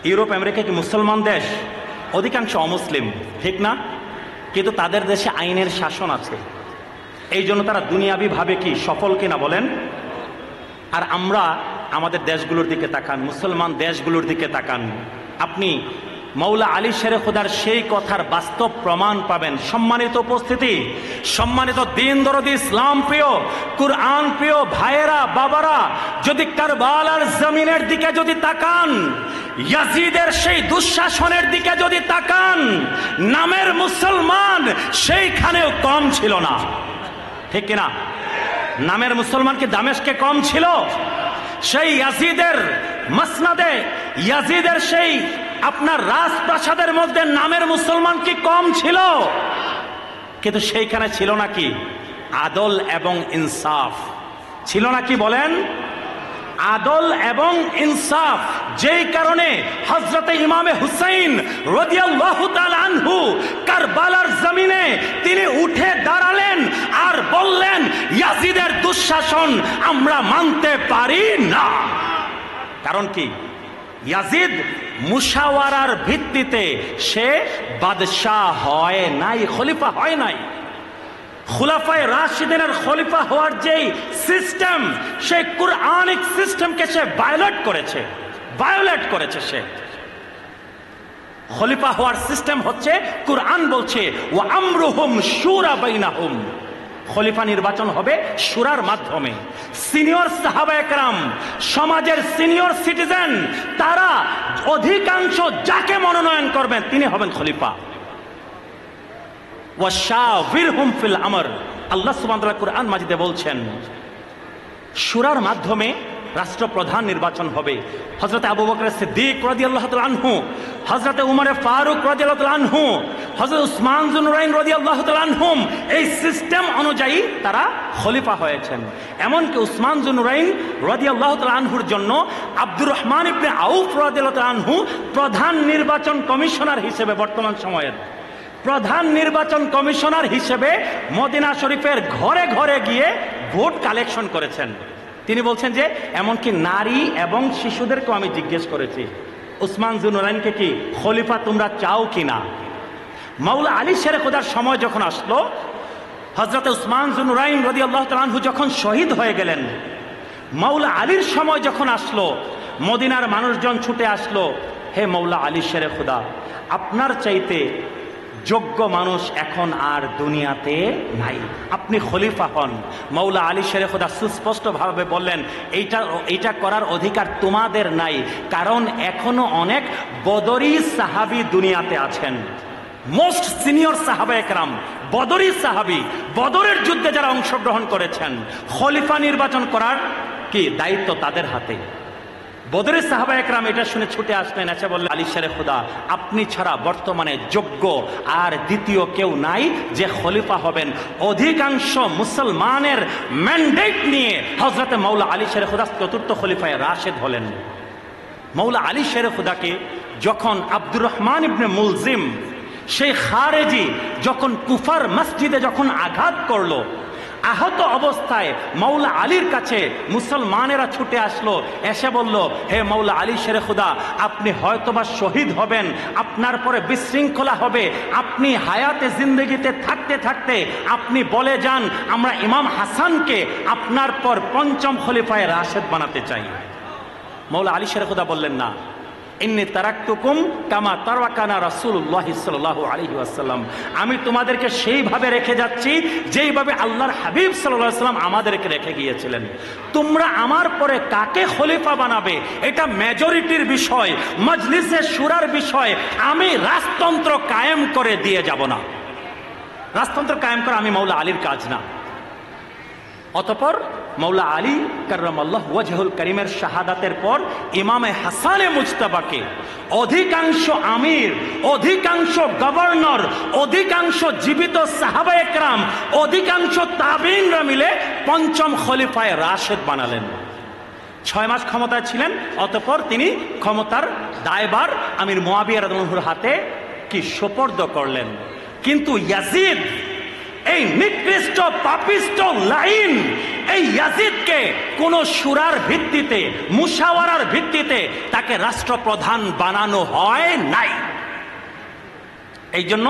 ইউরোপ আমেরিকা কি মুসলমান দেশ? অধিকাংশ অমুসলিম, ঠিক না? কিন্তু তাদের দেশে আইনের শাসন আছে, এই জন্য তারা দুনিয়াবিভাবে কি সফল কিনা বলেন? আর আমরা আমাদের দেশগুলোর দিকে তাকান, মুসলমান দেশগুলোর দিকে তাকান, আপনি মৌলা আলী শেরে খুদার সেই কথার বাস্তব প্রমাণ পাবেন। সম্মানিত উপস্থিতি, সম্মানিত দিন দরদি ইসলাম প্রিয় কুরআন প্রিয় ভাইয়েরা, বাবারা, যদি কারবালার জমিনের দিকে যদি তাকান, ইয়াজিদের সেই দুঃশাসনের দিকে যদি তাকান, নামের মুসলমান সেইখানেও কম ছিল না, ঠিক কিনা? নামের মুসলমান কি দামেস্কে কম ছিল? সেই ইয়াজিদের মসনদে, ইয়াজিদের সেই আপনার রাজপ্রাসাদের মধ্যে নামের মুসলমান কি কম ছিল? কিন্তু সেইখানে ছিল নাকি আদল এবং ইনসাফ? ছিল নাকি বলেন? আদল এবং ইনসাফ, যেই কারণে হযরতে ইমামে হুসাইন রাদিয়াল্লাহু তাআলা আনহু কারবালার জমিনে তিনি উঠে দাঁড়ালেন আর বললেন, ইয়াজিদের দুঃশাসন আমরা মানতে পারি না। কারণ কি? ইয়াজিদ মুশাওয়ারার ভিত্তিতে সে বাদশাহ হয় নাই, খলিফা হয় নাই। খুলাফায়ে রাশিদিনের খলিফা হওয়ার যেই সিস্টেম, সেই কুরআনিক সিস্টেমকে সে ভায়োলেট করেছে। সে খলিফা হওয়ার সিস্টেম হচ্ছে, কুরআন বলছে ওয়া আমরুহুম শুরা বাইনাহুম, খলিফা নির্বাচন হবে শুরার মাধ্যমে। সিনিয়র সাহাবায়ে কেরাম, সমাজের সিনিয়র সিটিজেন, তারা অধিকাংশ যাকে মনোনয়ন করবেন তিনি হবেন খলিফা। ওয়াশাবিরহুম ফিল আমর, আল্লাহ সুবহানাহু ওয়া তাআলা কুরআন মাজিদে বলছেন শুরার মাধ্যমে রাষ্ট্রপ্রধান নির্বাচন হবে। হযরত আবু বকর সিদ্দিক রাদিয়াল্লাহু তাআলা আনহু, হযরত উমর ফারুক রাদিয়াল্লাহু তাআলা আনহু, হযরত উসমান যুন নুরাইন রাদিয়াল্লাহু তাআলা আনহুম, এই সিস্টেম অনুযায়ী তারা খলিফা হয়েছেন। এমনকি উসমান যুন নুরাইন রাদিয়াল্লাহু তাআলা আনহুর জন্য আব্দুর রহমান ইবনে আউফ রাদিয়াল্লাহু তাআলা আনহু প্রধান নির্বাচন কমিশনার হিসেবে, বর্তমান সময়ের প্রধান নির্বাচন কমিশনার হিসেবে মদিনা শরীফের ঘরে ঘরে গিয়ে ভোট কালেকশন করেছেন। তিনি বলছেন যে এমনকি নারী এবং শিশুদেরকেও আমি জিজ্ঞেস করেছি, উসমান যুন নুরাইনকে কি খলিফা তোমরা চাও কিনা? মাওলা আলী শেরে খুদার সময় যখন আসলো, হযরত উসমান যুন নুরাইন রাদিয়াল্লাহু তাআলা আনহু যখন শহীদ হয়ে গেলেন, মাওলা আলীর সময় যখন আসলো, মদিনার মানুষজন ছুটে আসলো, হে মাওলা আলী শেরে খুদা, আপনার চাইতে যোগ্য মানুষ এখন আর দুনিয়াতে নাই। আপনি খলিফা হন। মৌলা আলী শেরে খুদা সুস্পষ্টভাবে বললেন এইটা করার অধিকার তোমাদের নাই, কারণ এখনো অনেক বদরি সাহাবী দুনিয়াতে আছেন। মোস্ট সিনিয়র সাহাবা একরাম, বদরি সাহাবী, বদরের যুদ্ধে যারা অংশগ্রহণ করেছেন, খলিফা নির্বাচন করার কি দায়িত্ব তাদের হাতে। বদরের সাহাবা একরাম এটা শুনে ছুটে আসলেন, এসে বললেন, আলী শেরে খুদা, আপনি ছাড়া বর্তমানে যোগ্য আর দ্বিতীয় কেউ নাই যে খলিফা হবেন। অধিকাংশ মুসলমানের ম্যান্ডেট নিয়ে হযরতে মৌলা আলী শেরে খুদা চতুর্থ খলিফায়ে রাশেদ হলেন। মৌলা আলী শেরে খুদাকে যখন আব্দুর রহমান ইবনে মুলজিম সেই খারেজি যখন কুফার মসজিদে যখন আঘাত করলো, আহত অবস্থায় মৌলা আলীর কাছে মুসলমানেরা ছুটে আসলো, এসে বলল, হে মৌলা আলী শেরে খুদা, আপনি হয়তোবা শহীদ হবেন, আপনার পরে বিশৃঙ্খলা হবে, আপনি হায়াতে জিন্দগিতে থাকতে থাকতে আপনি বলে যান আমরা ইমাম হাসানকে আপনার পর পঞ্চম খলিফায়ে রাশেদ বানাতে চাই। মৌলা আলী শেরে খুদা বললেন, না, ইন্নী তারাকতুকুম কামা তারাকানা রাসূলুল্লাহ সাল্লাল্লাহু আলাইহি ওয়াসাল্লাম, আমি তোমাদেরকে সেইভাবে রেখে যাচ্ছি যেইভাবে আল্লাহর হাবিব সাল্লাল্লাহু আলাইহি ওয়াসাল্লাম আমাদেরকে রেখে গিয়েছিলেন। তোমরা আমার পরে কাকে খলিফা বানাবে এটা মেজরিটির বিষয়, মজলিসে শুরার বিষয়। আমি রাজতন্ত্র কায়েম করে দিয়ে যাব না। রাজতন্ত্র কায়েম করা আমি মৌলা আলীর কাজ না। অতঃপর মৌলা আলী কাররামাল্লাহু ওয়াজহুল করিমের শাহাদাতের পর ইমামে হাসানে মুজতাবাকে অধিকাংশ আমির, অধিকাংশ গভর্নর, অধিকাংশ জীবিত সাহাবায়ে কেরাম, অধিকাংশ তাবিঈনরা মিলে পঞ্চম খলিফায়ে রাশেদ বানালেন। 6 মাস ক্ষমতায় ছিলেন। অতঃপর তিনি ক্ষমতার দায়ভার আমির মুয়াবিয়া রাদিয়াল্লাহু আনহুর হাতে কি সুপর্দ করলেন। কিন্তু ইয়াজিদ, এই নিকৃষ্ট পাপিষ্ট লাইন, এই ইয়াজিদকে কোন শুরার ভিত্তিতে, মুশাওয়ারার ভিত্তিতে তাকে রাষ্ট্রপ্রধান বানানো হয় নাই। এই জন্য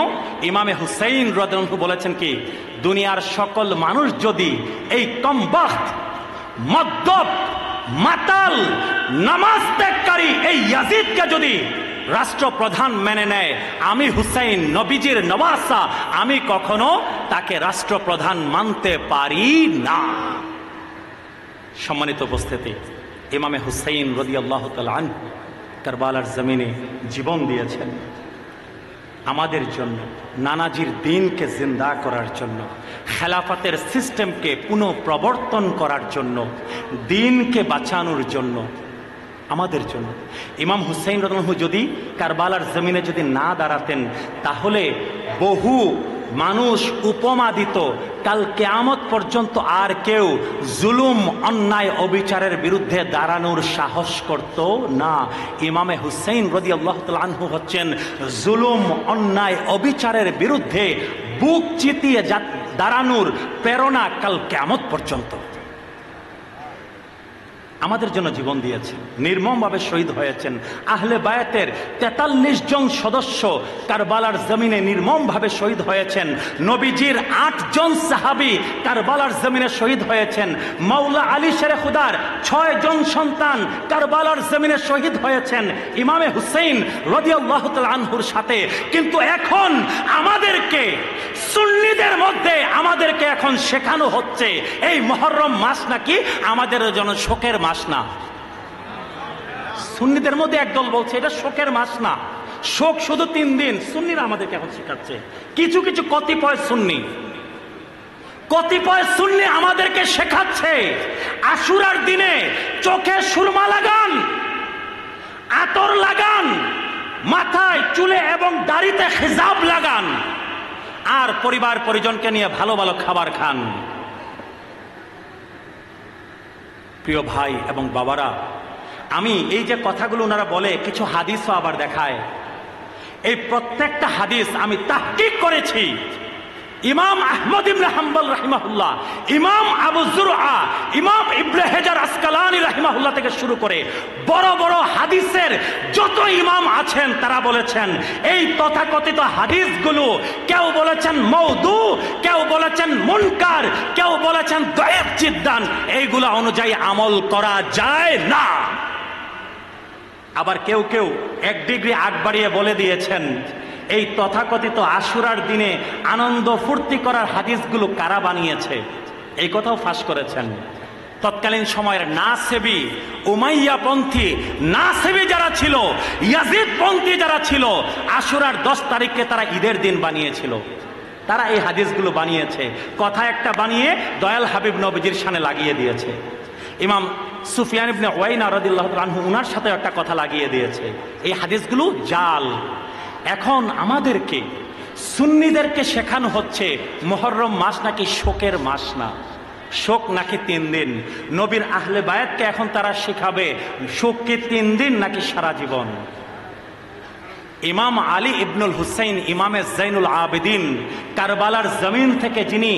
ইমামে হুসাইন রাদিয়াল্লাহু আনহু বলেছেন কি, দুনিয়ার সকল মানুষ যদি এই কমবখ্ত, মদ্যপ, মাতাল, নামাজ ত্যাগকারী এই ইয়াজিদকে যদি রাষ্ট্রপ্রধান মেনে নেয়, আমি হুসাইন নবীজির নওয়াসা, আমি কখনো তাকে রাষ্ট্রপ্রধান মানতে পারি না। সম্মানিত উপস্থিতি, ইমামে হুসাইন রাদিয়াল্লাহু তাআলা আনহু কারবালার জমিনে জীবন দিয়েছেন আমাদের জন্য, নানাজির দিনকে জিন্দা করার জন্য, খেলাফতের সিস্টেমকে পুনঃপ্রবর্তন করার জন্য, দিনকে বাঁচানোর জন্য, আমাদের জন্য। ইমাম হুসাইন রাদিয়াল্লাহু আনহু যদি কারবালার জমিনে যদি না দাঁড়াতেন, তাহলে বহু মানুষ উপমা দিত, কাল কিয়ামত পর্যন্ত আর কেউ জুলুম, অন্যায়, অবিচারের বিরুদ্ধে দাঁড়ানোর সাহস করত না। ইমামে হুসাইন রাদিয়াল্লাহু তাআলা আনহু হচ্ছেন জুলুম, অন্যায়, অবিচারের বিরুদ্ধে বুক চিতিয়ে দাঁড়ানোর প্রেরণা কাল কিয়ামত পর্যন্ত। আমাদের জন্য জীবন দিয়েছেন, নির্মমভাবে শহীদ হয়েছেন। আহলে বায়াতের 43 জন সদস্য কারবালার জমিনে নির্মমভাবে শহীদ হয়েছেন। নবীজির 8 জন সাহাবী কারবালার জমিনে শহীদ হয়েছেন। মাওলা আলী শেরে খুদার 6 জন সন্তান কারবালার জমিনে শহীদ হয়েছেন ইমামে হুসাইন রাদিয়াল্লাহু তাআলা আনহুর সাথে। কিন্তু এখন আমাদেরকে, সুন্নিদের মধ্যে আমাদেরকে এখন শেখানো হচ্ছে এই মুহররম মাস নাকি আমাদের জন্য শোকের মাস না। সুন্নিদের মধ্যে একদল বলছে এটা শোকের মাস না, শোক শুধু 3 দিন। সুন্নিরা আমাদেরকে এখন শেখাচ্ছে, কিছু কিছু কতিপয় সুন্নি আমাদেরকে শেখাচ্ছে আশুরার দিনে চোখে সুরমা লাগান, আতর লাগান, মাথায়, চুলে এবং দাড়িতে খিজাব লাগান, আর পরিবার পরিজনকে নিয়ে ভালো ভালো খাবার খান। প্রিয় ভাই এবং বাবারা, আমি এই যে কথাগুলো ওনারা বলে, কিছু হাদিসও আবার দেখায়। এই প্রত্যেকটা হাদিস আমি তাহকিক করেছি। ইমাম আহমদ ইবনে হাম্বল রাহিমাহুল্লাহ, ইমাম আবু যুরআ, ইমাম ইবনে হাজার আসকালানী রাহিমাহুল্লাহ থেকে শুরু করে বড় বড় হাদিসের যত ইমাম আছেন তারা বলেছেন এই তথাকথিত হাদিসগুলো, কেউ বলেছেন মওদু, কেউ বলেছেন মুনকার, কেউ বলেছেন দাঈফ জিদ্দান, এইগুলো অনুযায়ী আমল করা যায় না। আবার কেউ কেউ 1 ডিগ্রি আগ বাড়িয়ে বলে দিয়েছেন এই তথাকথিত আশুরার দিনে আনন্দ ফুর্তি করার হাদিসগুলো কারা বানিয়েছে এই কথাও ফাঁস করেছেন। তৎকালীন সময়ের নাসেবী, উমাইয়াপন্থী নাসেবী যারা ছিল, ইয়াজিদপন্থী যারা ছিল, আশুরার 10 তারিখকে তারা ঈদের দিন বানিয়েছিল। তারা এই হাদিসগুলো বানিয়েছে, কথা একটা বানিয়ে দয়াল হাবিব নবীজির শানে লাগিয়ে দিয়েছে। ইমাম সুফিয়ান ইবনে উয়াইনা রাদিয়াল্লাহু তাআলা আনহু উনার সাথে একটা কথা লাগিয়ে দিয়েছে। এই হাদিসগুলো জাল। এখন আমাদেরকে সুন্নিদেরকে শেখানো হচ্ছে মুহররম মাস নাকি শোকের মাস না, শোক নাকি 3 দিন। নবীর আহলে বায়াতকে এখন তারা শেখাবে শোক কি 3 দিন নাকি সারা জীবন। ইমাম আলী ইবনুল হুসাইন ইমামে জাইনুল আবেদিন কারবালার জমিন থেকে যিনি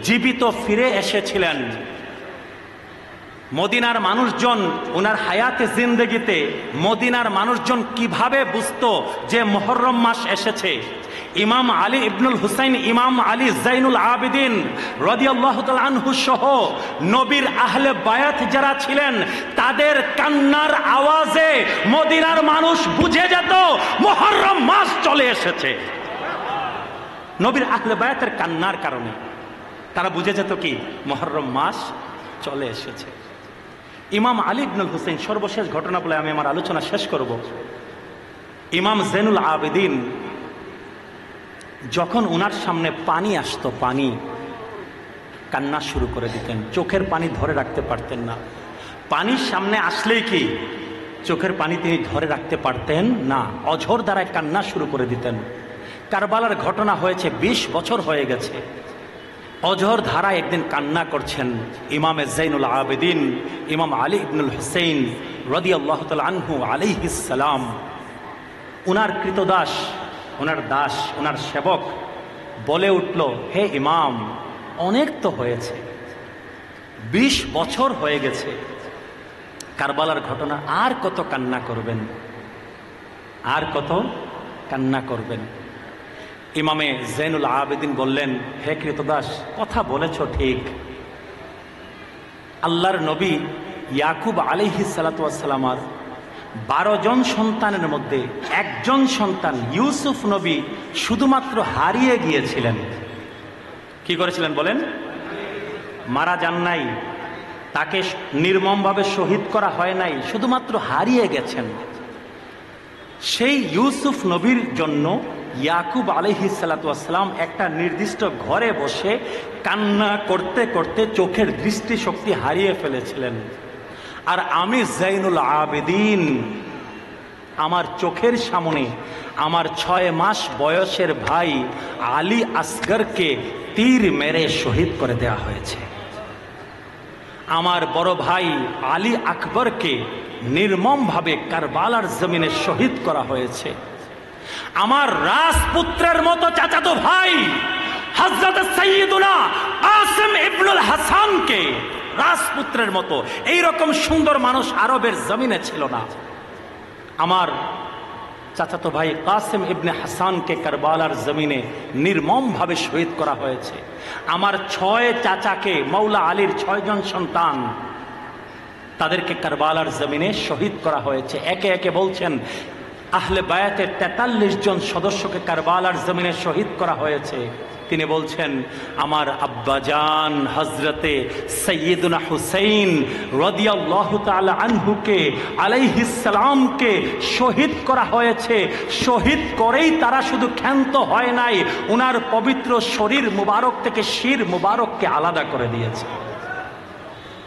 জীবিত ফিরে এসেছিলেন, মদিনার মানুষজন ওনার হায়াতে জিন্দেগিতে মদিনার মানুষজন কিভাবে বুঝতো যে মুহররম মাস এসেছে, ইমাম আলী ইবনুল হুসাইন ইমাম আলী জাইনুল আবেদিন রাদিয়াল্লাহু তাআলা আনহু সহ নবীর আহলে বায়াত যারা ছিলেন তাদের কান্নার আওয়াজে মদিনার মানুষ বুঝে যেত মুহররম মাস চলে এসেছে। নবীর আহলে বায়াতের কান্নার কারণে তারা বুঝে যেত কি মুহররম মাস চলে এসেছে। ইমাম আলী ইবনুল হুসাইন, সর্বশেষ ঘটনা বলে আমি আমার আলোচনা শেষ করব। ইমাম জাইনুল আবেদিন যখন ওনার সামনে পানি আসতো, পানি, কান্না শুরু করে দিতেন, চোখের পানি ধরে রাখতে পারতেন না। পানির সামনে আসলেই কি চোখের পানি তিনি ধরে রাখতে পারতেন না, অঝোর দ্বারায় কান্না শুরু করে দিতেন। কারবালার ঘটনা হয়েছে 20 বছর হয়ে গেছে। অঝোর ধারায় একদিন কান্না করছেন ইমামে জাইনুল আবেদিন ইমাম আলী ইবনুল হুসাইন রাদিয়াল্লাহু তাআলা আনহু আলাইহিস সালাম। ওনার কৃতদাস, ওনার দাস, ওনার সেবক বলে উঠল, হে ইমাম, অনেক তো হয়েছে, 20 বছর হয়ে গেছে কারবালার ঘটনা, আর কত কান্না করবেন, আর কত কান্না করবেন। ইমামে জাইনুল আবেদিন বললেন, হে কৃতদাস, কথা বলেছ ঠিক। আল্লাহর নবী ইয়াকুব আলাইহিস সালাতু ওয়াস সালামের 12 জন সন্তানের মধ্যে একজন সন্তান ইউসুফ নবী শুধুমাত্র হারিয়ে গিয়েছিলেন। কি করেছিলেন বলেন? মারা যান নাই, তাকে নির্মমভাবে শহীদ করা হয় নাই, শুধুমাত্র হারিয়ে গেছেন। সেই ইউসুফ নবীর জন্য ইয়াকুব আলাইহিস সালাতু ওয়াস সালাম একটা নির্দিষ্ট ঘরে বসে কান্না করতে করতে চোখের দৃষ্টিশক্তি হারিয়ে ফেলেছিলেন। আর আমি জাইনুল আবেদিন আমার চোখের সামনে আমার 6 মাস বয়সের ভাই আলী আসগরকে তীর মেরে শহীদ করে দেওয়া হয়েছে। আমার বড় ভাই আলী আকবরকে নির্মমভাবে কারবালার জমিনে শহীদ করা হয়েছে। আমার রাজপুত্রের মতো চাচাতো ভাই হযরত সাইয়্যিদুনা কাসিম ইবনুল হাসানকে রাজপুত্রের মতো, এইরকম সুন্দর মানুষ আরবের জমিনে ছিল না। আমার চাচাতো ভাই কাসিম ইবনে হাসানকে কারবালার জমিনে নির্মমভাবে শহীদ করা হয়েছে। আমার 6 চাচাকে, মৌলা আলীর 6 জন সন্তান, তাদেরকে কারবালার জমিনে শহীদ করা হয়েছে। একে একে বলছেন আহলে বায়াতের 43 জন সদস্যকে কারবালার জমিনে শহীদ করা হয়েছে। তিনি বলছেন আমার আব্বাজান হযরতে সাইয়্যিদুনা হুসাইন রাদিয়াল্লাহু তাআলা আনহুকে আলাইহিস সালামকে শহীদ করা হয়েছে। শহীদ করেই তারা শুধু ক্ষান্ত হয় নাই, ওনার পবিত্র শরীর মুবারক থেকে শির মুবারককে আলাদা করে দিয়েছে।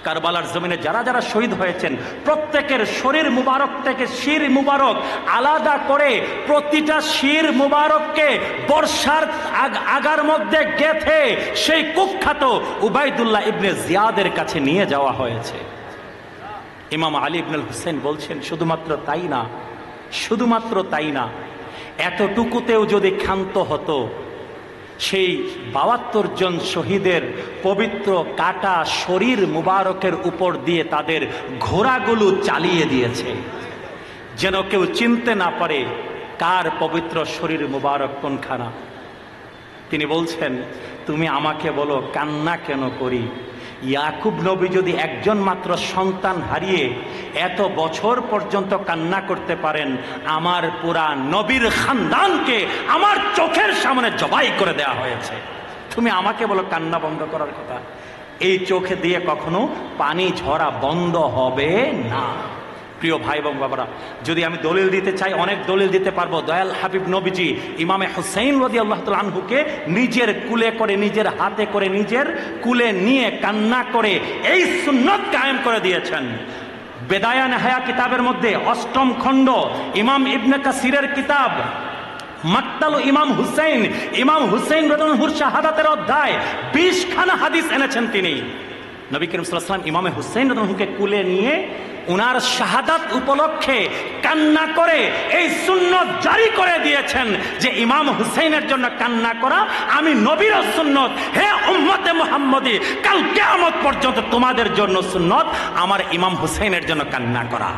কারবালার জমিনে যারা যারা শহীদ হয়েছেন প্রত্যেকের শরীর মুবারক থেকে শির মুবারক আলাদা করে প্রতিটা শির মুবারককে বর্ষার আগার মধ্যে গেঁথে সেই কুখ্যাত উবাইদুল্লাহ ইবনে জিয়াদের কাছে নিয়ে যাওয়া হয়েছে। ইমাম আলী ইবনুল হুসাইন বলছেন শুধুমাত্র তাই না, শুধুমাত্র তাই না, এতটুকুতেও যদি ক্ষান্ত হতো, সেই 72 জন শহীদের পবিত্র কাটা শরীর মুবারকের উপর দিয়ে তাদের ঘোড়াগুলো চালিয়ে দিয়েছে, যেন কেউ চিনতে না পারে কার পবিত্র শরীর মুবারক কোনখানা। তিনি বলছেন তুমি আমাকে বলো কান্না কেন করি? ইয়াকুব নবী যদি একজন মাত্র সন্তান হারিয়ে এত বছর পর্যন্ত কান্না করতে পারেন, আমার পুরা নবীর খানদানকে আমার চোখের সামনে জবাই করে দেওয়া হয়েছে। তুমি আমাকে বলো কান্না বন্ধ করার কথা? এই চোখে দিয়ে কখনো পানি ঝরা বন্ধ হবে না। প্রিয় ভাই এবং বাবারা, যদি আমি দলিল দিতে চাই, অনেক দলিল দিতে পারবো। দয়াল হাবিব নবীজি ইমামে হুসাইন রাদিয়াল্লাহু তাআলা আনহুকে নিজের কুলে করে, নিজের হাতে করে, নিজের কুলে নিয়ে কান্না করে এই সুন্নত কায়েম করে দিয়েছেন। বেদায়া নেহায়া কিতাবের মধ্যে 8ম খণ্ড, ইমাম ইবনে কাসিরের কিতাব মাকতালু ইমাম হুসাইন রাদিয়াল্লাহু আনহুর শাহাদাতের অধ্যায় 20 খানা হাদিস এনেছেন তিনি। নবী করিম সাল্লাল্লাহু আলাইহি ওয়াসাল্লাম ইমামে হুসাইন রাদিয়াল্লাহু আনহুকে কুলে নিয়ে উনার শাহাদাত উপলক্ষে কান্না করে এই সুন্নত জারি করে দিয়েছেন যে ইমাম হুসাইনের জন্য কান্না করা আমি নবীর সুন্নত। হে উম্মতে মুহাম্মদী, কাল কিয়ামত পর্যন্ত তোমাদের জন্য সুন্নত আমার ইমাম হুসাইনের জন্য কান্না করা।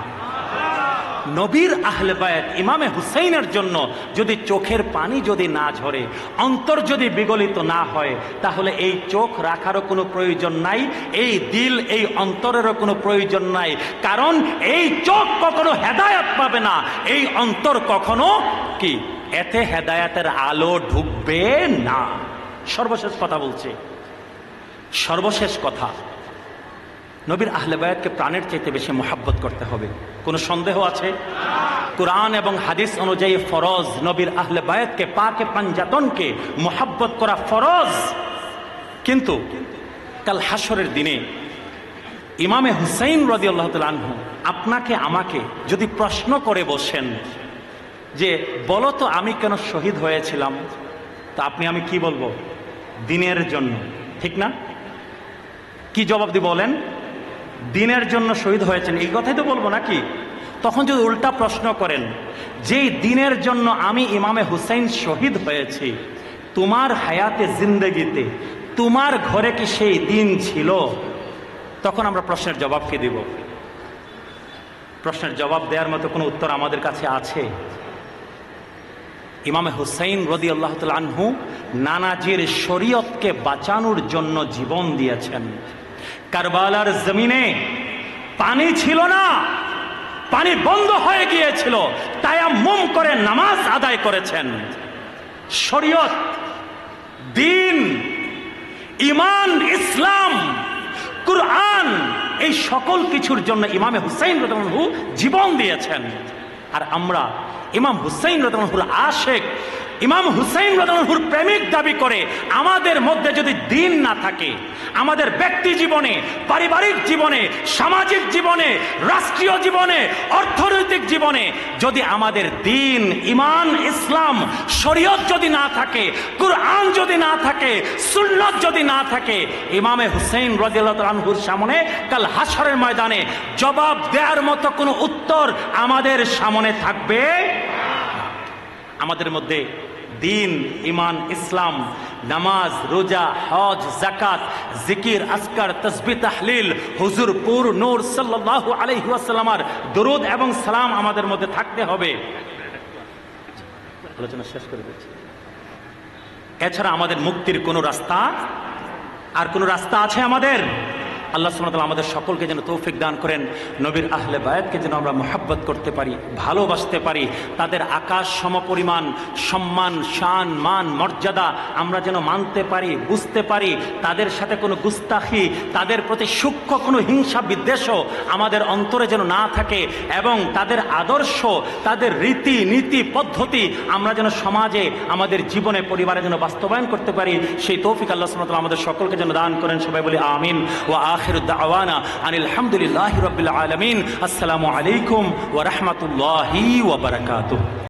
নবীর আহলে বায়াত ইমামে হুসাইনের জন্য যদি চোখের পানি যদি না ঝরে, অন্তর যদি বিগলিত না হয়, তাহলে এই চোখ রাখারও কোনো প্রয়োজন নাই, এই দিল, এই অন্তরেরও কোনো প্রয়োজন নাই। কারণ এই চোখ কখনো হেদায়েত পাবে না, এই অন্তর কখনো কি এতে হেদায়েতের আলো ঢুকবে না। সর্বশেষ কথা বলছি, সর্বশেষ কথা, নবীর আহলে বায়াতকে প্রাণের চাইতে বেশি মোহাব্বত করতে হবে। কোনো সন্দেহ আছে? কোরআন এবং হাদিস অনুযায়ী ফরজ নবীর আহলে বায়াতকে, পাকে পাঞ্জাতনকে মোহাব্বত করা ফরজ। কিন্তু কাল হাসরের দিনে ইমামে হুসাইন রাদিয়াল্লাহু তাআলা আনহু আপনাকে আমাকে যদি প্রশ্ন করে বসেন যে বলো তো আমি কেন শহীদ হয়েছিলাম, তা আমি কি বলবো? দিনের জন্য। ঠিক না? কি জবাব দিব বলেন? দিনের জন্য শহীদ হয়েছেন, এই কথাই তো বলবো নাকি? তখন যদি উল্টা প্রশ্ন করেন যেই দিনের জন্য আমি ইমামে হুসাইন শহীদ হয়েছি, তোমার হায়াতে জিন্দেগিতে তোমার ঘরে কি সেই দিন ছিল? তখন আমরা প্রশ্নের জবাব কি দিব? প্রশ্নের জবাব দেওয়ার মতো কোনো উত্তর আমাদের কাছে আছে? ইমামে হুসাইন রাদিয়াল্লাহু তাআলা আনহু নানাজির শরীয়তকে বাঁচানোর জন্য জীবন দিয়েছেন। কারবালার জমিনে পানি ছিল না, পানি বন্ধ হয়ে গিয়েছিল, তায়াম্মুম করে নামাজ আদায় করেছেন। শরীয়ত, দিন, ঈমান, ইসলাম, কুরআন, এই সকল কিছুর জন্য ইমামে হুসাইন রাদিয়াল্লাহু আনহু জীবন দিয়েছেন। আর আমরা ইমাম হুসাইন রাদিয়াল্লাহু আনহুর আশিক, ইমাম হুসাইন রাদিয়াল্লাহু আনহুর প্রেমিক দাবি করে আমাদের মধ্যে যদি দিন না থাকে, আমাদের ব্যক্তি জীবনে, পারিবারিক জীবনে, সামাজিক জীবনে, রাষ্ট্রীয় জীবনে, অর্থনৈতিক জীবনে যদি আমাদের দিন, ঈমান, ইসলাম, শরীয়ত যদি না থাকে, কুরআন যদি না থাকে, সুন্নাত যদি না থাকে, ইমামে হুসাইন রাদিয়াল্লাহু তাআলা আনহুর সামনে কাল হাশরের ময়দানে জবাব দেওয়ার মতো কোনো উত্তর আমাদের সামনে থাকবে। আমাদের মধ্যে দিন, ঈমান, ইসলাম, নামাজ, রোজা, হজ, যাকাত, জিকির, আজকার, তাসবিহ, তাহলিল, হুজুর পুর নূর সাল্লাল্লাহু আলাইহি ওয়াসাল্লামের দরুদ এবং সালাম আমাদের মধ্যে থাকতে হবে। আলোচনা শেষ করে দিচ্ছি। এছাড়া আমাদের মুক্তির কোনো রাস্তা, আর কোনো রাস্তা আছে আমাদের? আল্লাহ সুবহানাহু ওয়া তাআলা আমাদের সকলকে যেন তৌফিক দান করেন, নবীর আহলে বায়াতকে যেন আমরা মুহাব্বত করতে পারি, ভালোবাসতে পারি, তাদের আকাশ সমপরিমাণ সম্মান, শান, মান, মর্যাদা আমরা যেন মানতে পারি, বুঝতে পারি, তাদের সাথে কোনো গুস্তাখি, তাদের প্রতি সূক্ষ্ম কোনো হিংসা বিদ্বেষও আমাদের অন্তরে যেন না থাকে, এবং তাদের আদর্শ, তাদের রীতি নীতি পদ্ধতি আমরা যেন সমাজে, আমাদের জীবনে, পরিবারে যেন বাস্তবায়ন করতে পারি। সেই তৌফিক আল্লাহ সুবহানাহু ওয়া তাআলা আমাদের সকলকে যেন দান করেন। সবাই বলি আমিন। ওয়া আখিরু দাওয়ানা আনিল হামদুলিল্লাহি রাব্বিল আলামিন। আসসালামু আলাইকুম ওয়া রাহমাতুল্লাহি ওয়া বারাকাতুহু।